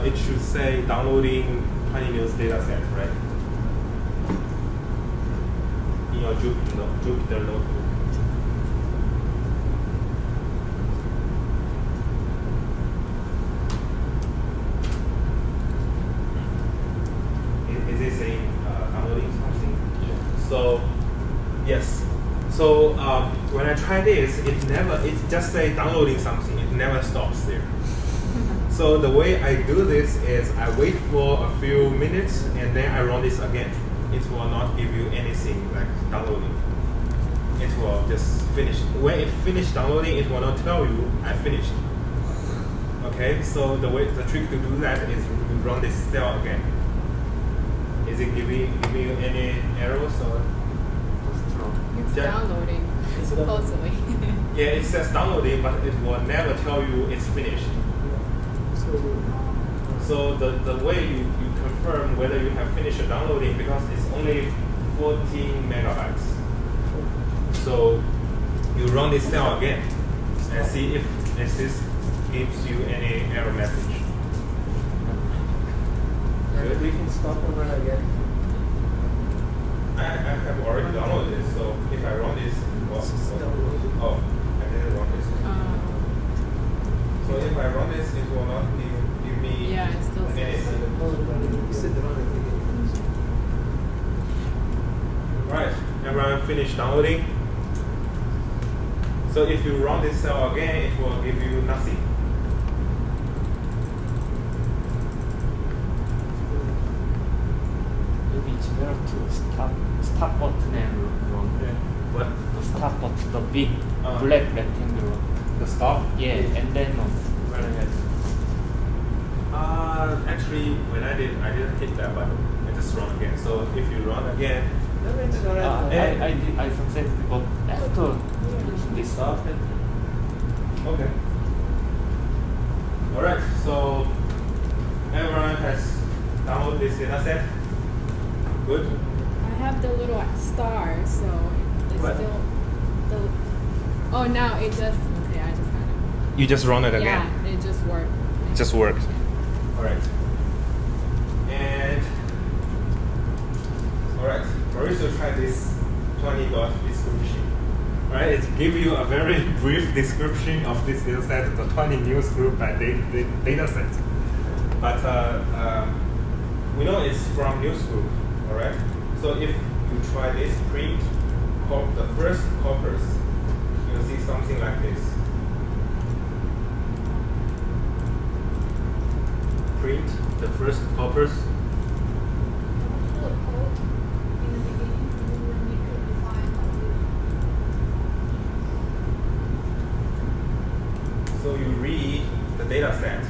it should say downloading 20 news data set, right? In your Jupyter notebook. Is it saying downloading something? Yeah. So, yes. So when I try this, it just say downloading something. It never stops there. So the way I do this is I wait for a few minutes and then I run this again. It will not give you anything like downloading. It will just finish. When it finished downloading, it will not tell you I finished. Okay, so the trick to do that is to run this cell again. Is it giving you any errors or? It's downloading, supposedly. Yeah, it says downloading, but it will never tell you it's finished. So the way you confirm whether you have finished downloading, because it's only 14 megabytes. So you run this cell again and see if this gives you any error message. And we can stop and run again. I have already downloaded this, so if I run this, oh, I didn't run this. So if I run this, it will not give me it still anything. Right, everyone finished downloading. So if you run this cell again, it will give you nothing. Maybe it's better to stop button and run. What? The stop button, the big black rectangle. The stop? Yeah, and then run ahead. Actually, when I didn't hit that button. I just run again. So if you run again, I successfully got after this stop. Okay. All right. So everyone has downloaded this data set. Good. I have the little star, so it's What? still the. Oh, now it just. Okay, I just had it. You just run it again. Yeah, it just worked. It just worked. All right. And all right. Mauricio tried this 20 dot description. All right. It gives you a very brief description of this data set, the 20 news group by data set. But we know it's from news group. All right. So if you try this print the first corpus, you'll see something like this. Print the first corpus. So you read the data set.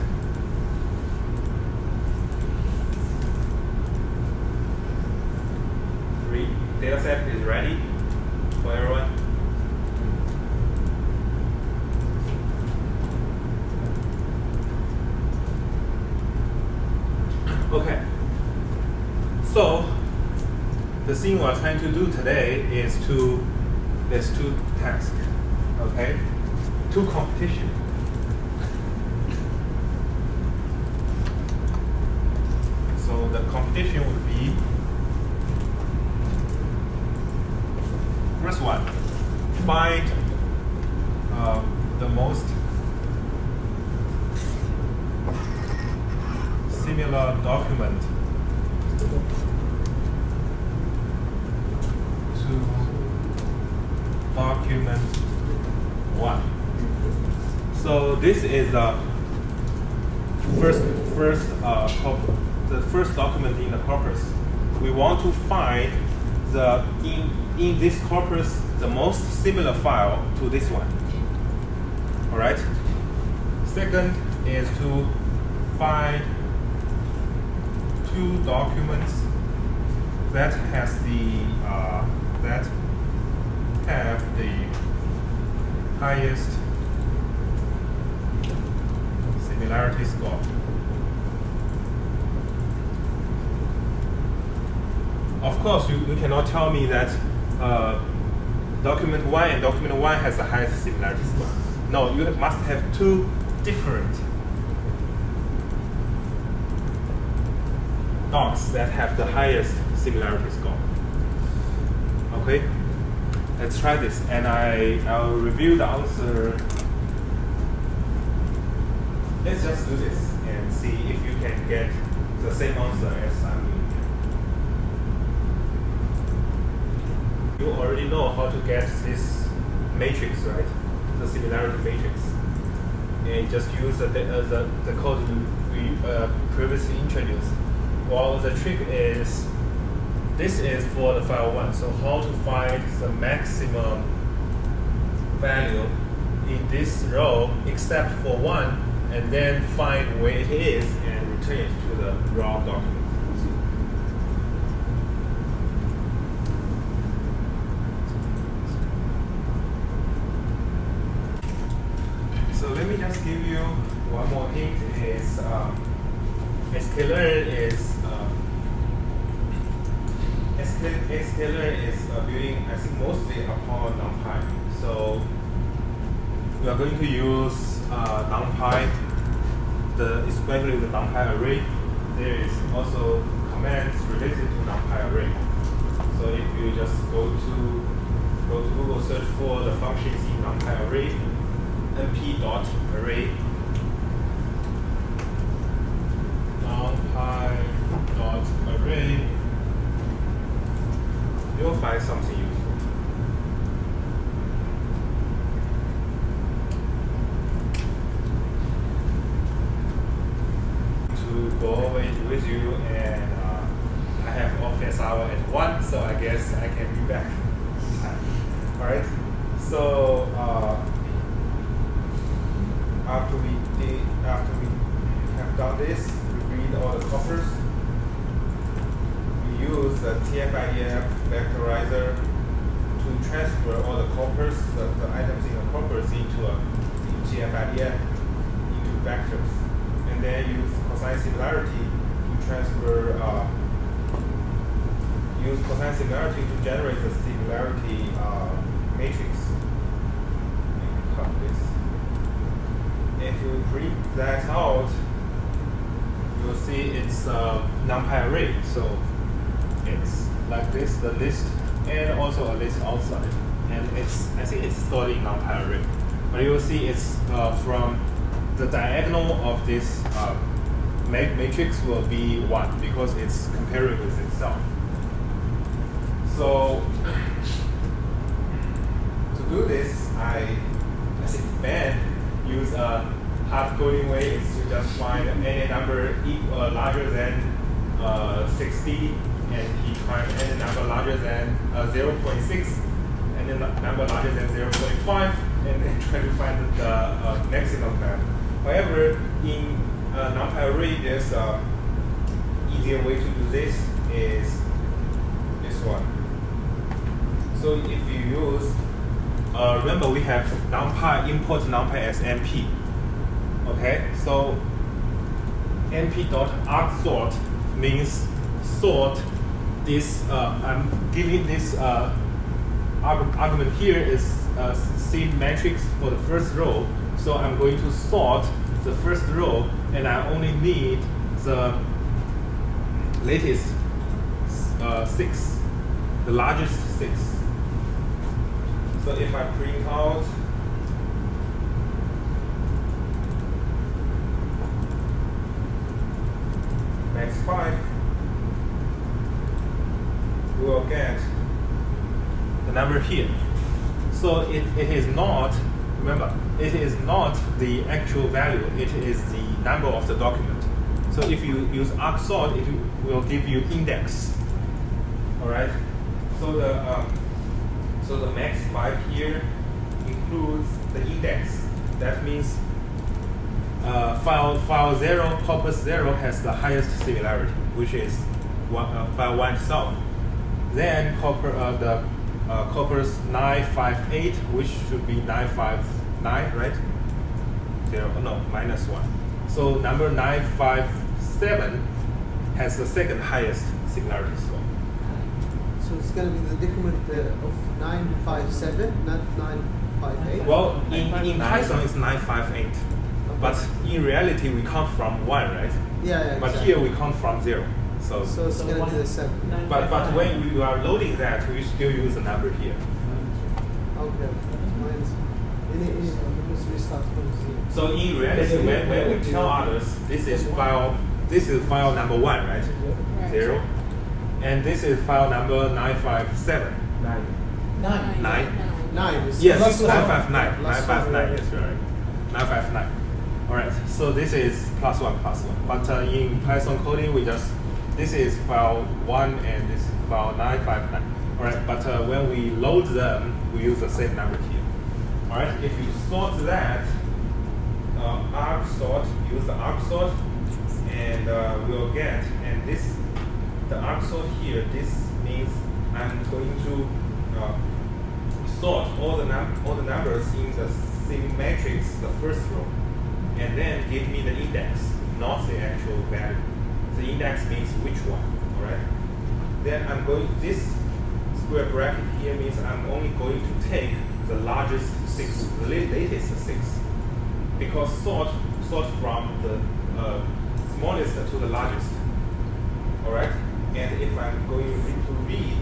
Data set is ready for everyone. Okay. So the thing we're trying to do today is there's two tasks. Okay? Two competition. So the competition would be first one, find the most similar document to document 1. So this is the first document in the corpus. We want to find in this corpus the most similar file to this one. All right. Second is to find two documents that have the highest similarity score. Of course, you cannot tell me that document 1 and document 1 has the highest similarity score. No, you must have two different docs that have the highest similarity score. Okay, let's try this, and I'll review the answer. Let's just do this and see if you can get the same answer as I'm doing here. You already know how to get this matrix, right? The similarity matrix. And just use the code we previously introduced. Well, the trick is, this is for the file 1, so how to find the maximum value in this row except for 1, and then find where it is and return it to the raw document. So let me just give you one more hint. Is sklearn is building, I think, mostly upon NumPy. So we are going to use NumPy, especially the NumPy array. There is also commands related to NumPy array. So if you just go to Google search for the functions in NumPy array, np.array, NumPy.array, you'll find something useful. To go over it with you, and I have office hour at 1, so I guess I can be back. Alright, so after we have done this, we read all the corpus. We use the TFIDF vectorizer to transfer all the corpus, the items in the corpus into TFIDF into vectors, and then use cosine similarity to transfer. Use cosine similarity to generate the similarity matrix. This. If you print that out, you'll see it's a NumPy array. So it's like this, the list, and also a list outside. And I think it's stored in NumPy array. But you'll see it's from the diagonal of this matrix will be 1 because it's comparing with itself. So to do this, I think Ben use a hard coding way is to just find any number larger than 60, and he finds any number larger than 0.6, and then number larger than 0.5, and then try to find the maximum value. However, in NumPy array, there's an easier way to do this is this one. So if you use, remember we have NumPy, import NumPy as NP. Okay, so np.argsort means sort this, I'm giving this argument here is C matrix for the first row. So I'm going to sort the first row, and I only need the latest 6, the largest 6. So if I print out max 5, we will get the number here. So it is not, remember, it is not the actual value, it is the number of the document. So if you use argsort, it will give you index. Alright? So the max 5 here includes the index. That means file 0, corpus 0 has the highest similarity, which is file 1 itself. Then the corpus 958, which should be 959, right? 0, no, minus 1. So number 957 has the second highest similarity score. So it's going to be the decrement of 957, not 958? Well, in Python it's 958. Okay. But in reality we count from 1, right? Yeah, But exactly. here we count from 0. So it's going to be the 7. but when you are loading that, we still use a number here. Okay. Restart from 0. So in reality, when we tell others, this is file number 1, right? 0. And this is file number 957. 9. 9. Yes, 959. 959, yes, right. 959. Alright, so this is +1, +1. But in Python coding, this is file 1 and this is file 959. Alright, but when we load them, we use the same number here. Alright, if you sort that, arg sort, use the arg sort, and we'll get, and this, the arg sort here, this means I'm going to sort all the numbers in the same matrix, the first row, and then give me the index, not the actual value. The index means which one, alright? Then I'm going, this square bracket here means I'm only going to take the largest 6, the latest 6. Because sort from the smallest to the largest, alright? And if I'm going to read,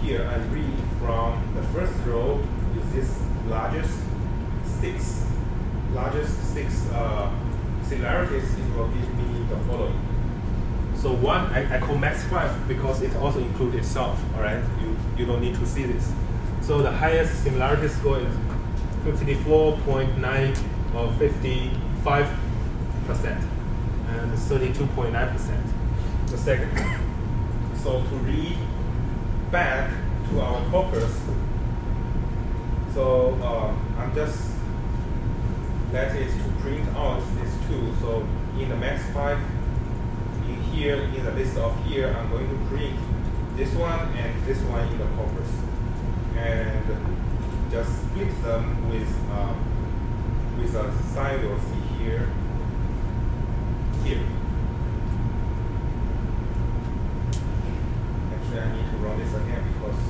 here I read from the first row, is this largest 6 similarities, it will give me the following. So 1, I call max 5 because it also includes itself, alright? You don't need to see this. So the highest similarity score is 54.9 or 55%, and 32.9%. The second. So to read back to our corpus, so I'm just let it to print out these 2. So in the max 5, in here, in the list of here, I'm going to print this one and this one in the corpus, and just split them with a sign you'll see here. Actually, I need to run this again because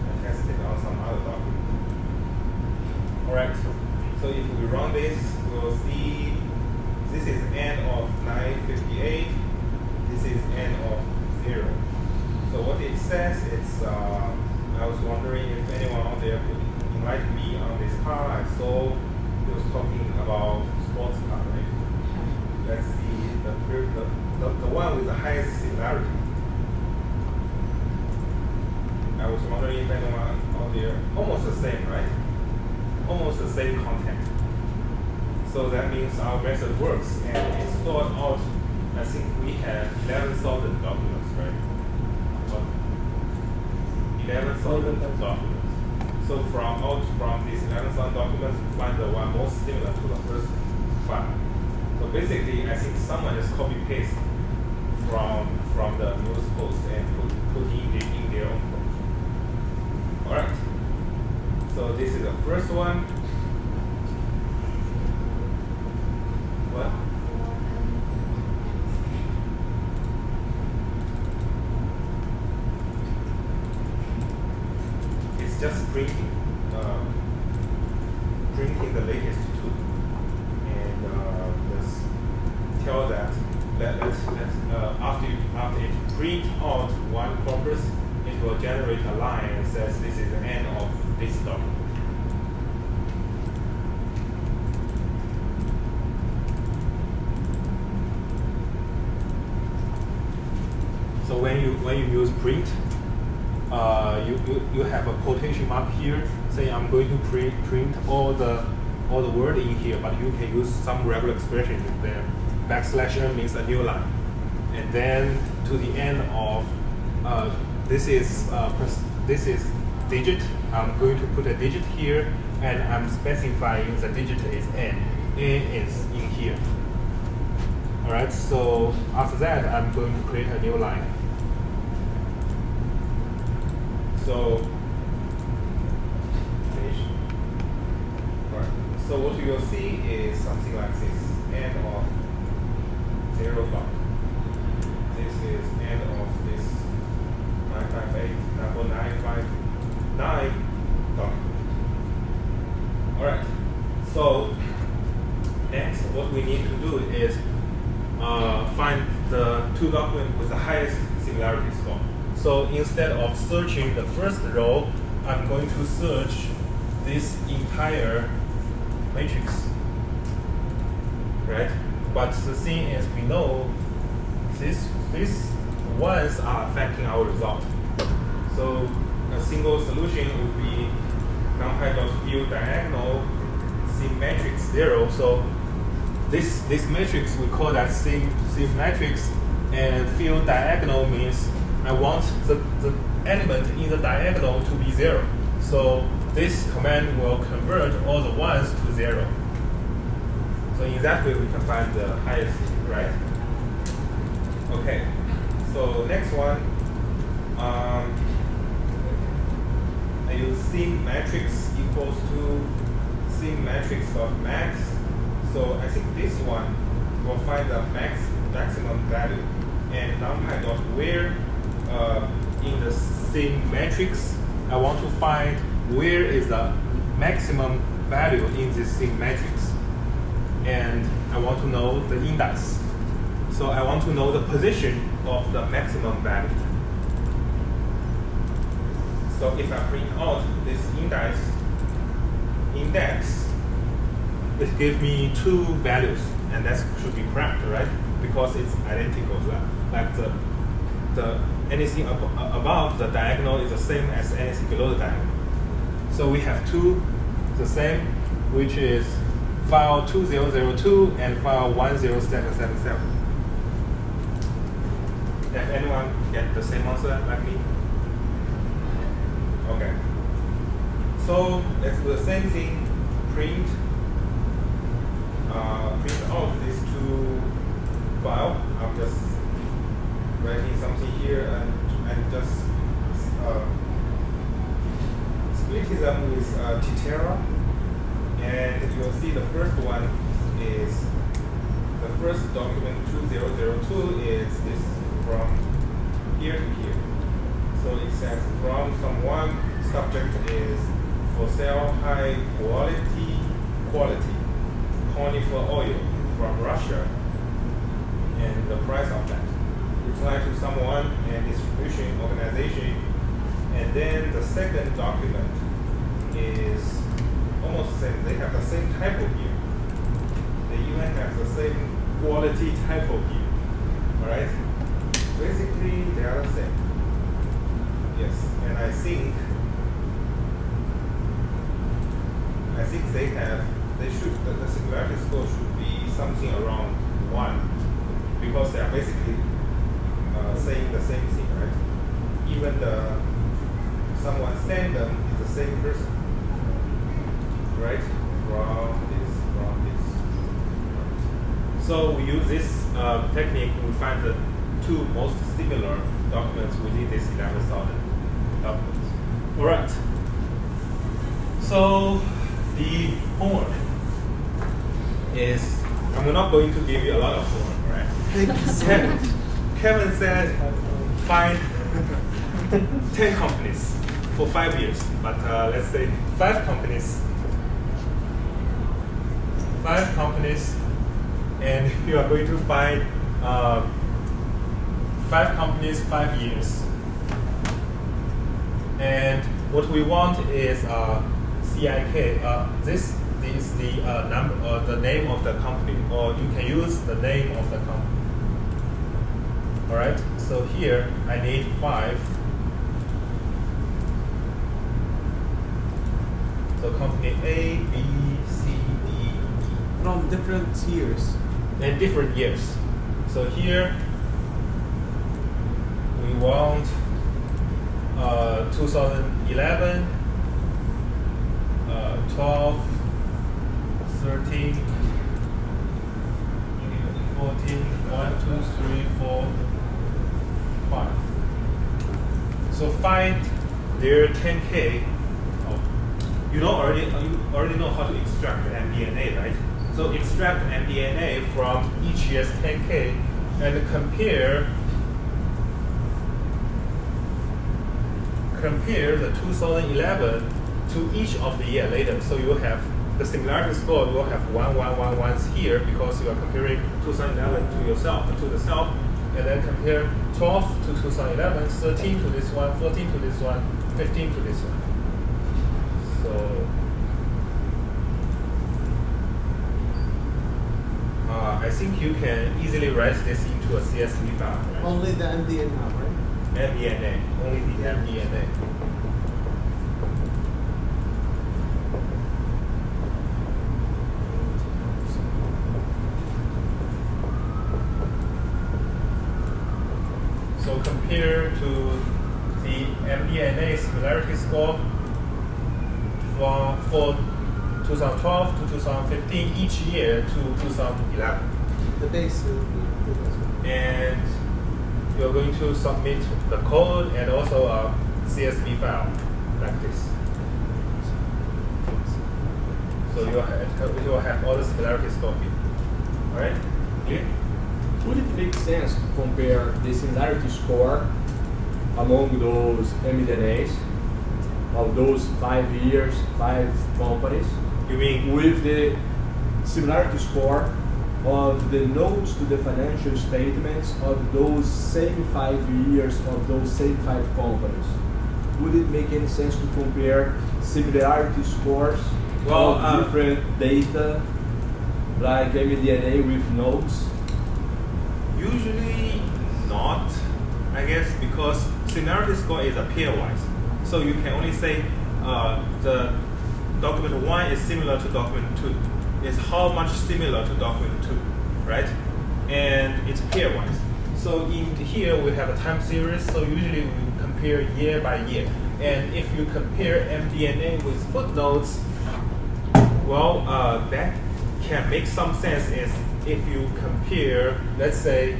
I tested on some other document. Alright, so if we run this, we'll see this is end of 958, this is end of 0. So what it says is, I was wondering if anyone out there could invite me on this car. I saw he was talking about sports car, right? Let's see the one with the highest similarity. I was wondering if anyone out there, almost the same, right? Almost the same content. So that means our method works, and it stored out, I think we have 11,000 documents, right? 11,000 documents. So from these 11,000 documents, we find the one most similar to the first file. So basically, I think someone just copy-paste from the news post and put in their own post. All right. So this is the first one. What? It's just printing the latest 2, and let's tell that after it print out one corpus, it will generate a line and says this is the end of this document. So when you use print, you have a quotation mark here saying I'm going to print all the word in here, but you can use some regular expression there. \n means a new line, and then to the end of this is digit. I'm going to put a digit here, and I'm specifying the digit is n. N is in here. All right. So after that, I'm going to create a new line. So finish. All right. So what you will see is something like this: end of 0 dot. This is end of this 958 number 959 dot. All right. So next, what we need to do is find the 2 documents with with the highest similarity score. So instead of searching the first row, I'm going to search this entire matrix, right? But the thing is, we know these ones are affecting our result. So a single solution would be numpy.field diagonal sim matrix 0. So this matrix, we call that sim matrix, and field diagonal means I want the element in the diagonal to be 0. So this command will convert all the ones to 0. So in that way, we can find the highest, right? Okay. So next one, I use sim matrix equals to sim matrix of max. So I think this one will find the maximum value, and numpy dot where in the sim matrix, I want to find where is the maximum value in this sim matrix, and I want to know the index. So I want to know the position of the maximum value. So if I print out this index, it gives me 2 values, and that should be correct, right? Because it's identical to that. Like the anything above the diagonal is the same as anything below the diagonal. So we have 2 the same, which is file 2002 and file 10777. If anyone get the same answer like me? Okay. So let's do the same thing. Print out these 2 files. I'm just writing something here and just splitting them with Titera. And you'll see the first one is the first document 2002 is this from here to here. So it says from someone, subject is for sale high quality conifer oil from Russia, and the price of that. Reply to someone and distribution organization. And then the second document is almost the same. They have the same type of view. They even have the same quality type of view. Alright? Basically, they are the same. Yes, and I think the similarity score should be something around 1, because they are basically saying the same thing, right? Even someone sent them is the same person, right? From this. Right. So we use this technique. We find the 2 most similar documents within this 11,000 documents. All right. So the homework is, I'm not going to give you a lot of homework, right? Thank you. Kevin said find 10 companies for 5 years, but let's say 5 companies. 5 companies, and you are going to find 5 companies, 5 years. And what we want is CIK. This is the number, the name of the company, or you can use the name of the company. All right. So here I need 5. So company A, B, C, D, E. From different years. And different years. So here we want 2011, 12, 13, 14, 1, 2, 3, 4, 5. So find their 10K. You already know how to extract MD&A, right? So extract MD&A from each year's 10K and compare the 2011 to each of the year later. So you have the similarity score. You will have 1, 1, 1, 1s here because you are comparing 2011 to yourself, to the self, and then compare 12 to 2011, 13 to this one, 14 to this one, 15 to this one. So I think you can easily write this into a CSV file. Right? Only the MD&A, right? MD&A, only the MD&A. So compare to the MD&A similarity score for 2012 to 2015 each year to 2011. The base will be 2000. And you're going to submit the code and also a CSV file like this. So you'll have all the similarity score here. All right? Clear? Would it make sense to compare the similarity score among those MD&As of those 5 years, 5 companies? You mean with the similarity score of the notes to the financial statements of those same 5 years of those same 5 companies? Would it make any sense to compare similarity scores of different data, like MD&A with notes? Usually not, I guess, because similarity score is a pairwise. So you can only say the document 1 is similar to document 2. Is how much similar to document 2, right? And it's pairwise. So in here we have a time series, so usually we compare year by year. And if you compare MD&A with footnotes, well, that can make some sense is if you compare, let's say,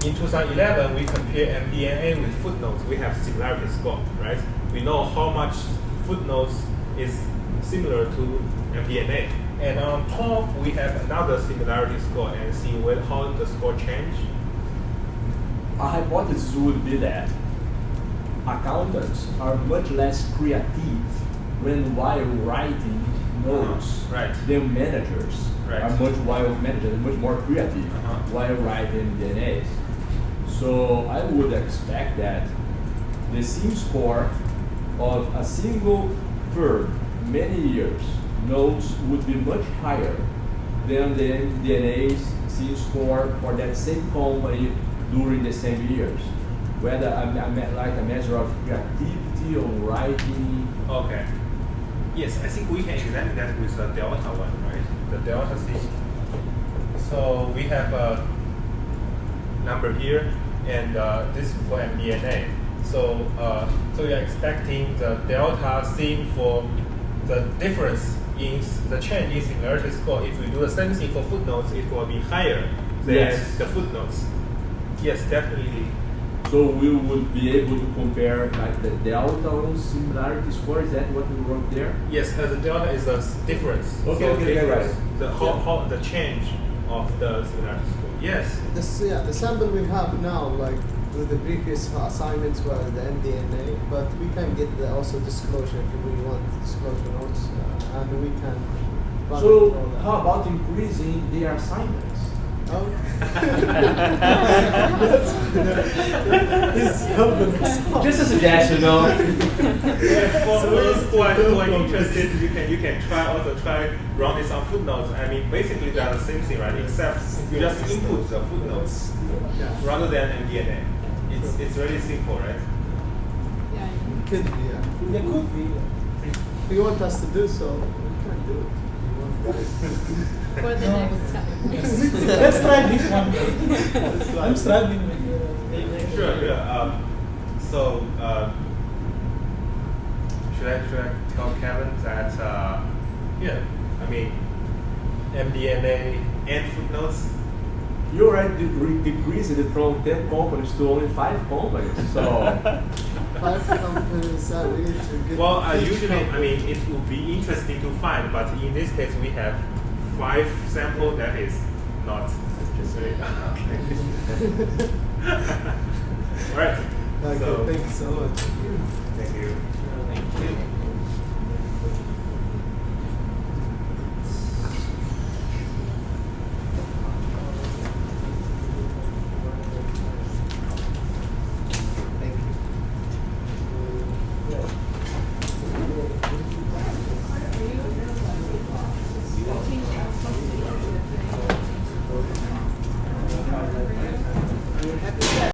in 2011 we compare MD&A with footnotes, we have similarity score, right? We know how much footnotes is similar to MD&A. And on top, we have another similarity score and see how the score change. A hypothesis would be that accountants are much less creative while writing notes than managers are much more creative while writing MD&As. So I would expect that the SIM score of a single firm many years notes would be much higher than the MD&A's SIM score for that same company during the same years. Whether like a measure of creativity or writing. Okay. Yes, I think we can examine that with the delta one, right? The delta C. So we have a number here, and this is for MD&A. So you're expecting the delta seen for the difference in the change in similarity score. If we do the same thing for footnotes, it will be higher than the footnotes. Yes, definitely. So we would be able to compare like the delta on similarity score. Is that what we wrote there? Yes, the delta is the difference. Right. The change of the similarity score. Yes. The sample we have now, like with the previous assignments, were the MD&A, but we can get also disclosure if we want disclosure notes, and we can. So how about increasing their assignments? Oh. Just a suggestion, though. For those who are interested, you can try running some footnotes. I mean, basically they are the same thing, right? Except you just input the footnotes rather than MD&A. It's really simple, right? Yeah, it could be. Yeah, it could be. If you want us to do so, we can do it. For the next time. Let's try this one. I'm struggling with Sure. So should I tell Kevin that I mean MD&A and footnotes? You already decreased it from 10 companies to only 5 companies. So 5 companies are really too good. Well, usually, I mean, it would be interesting to find, but in this case, we have 5 samples. That is not just very. All right. Okay, so, thank you so much. Thank you. Thank you.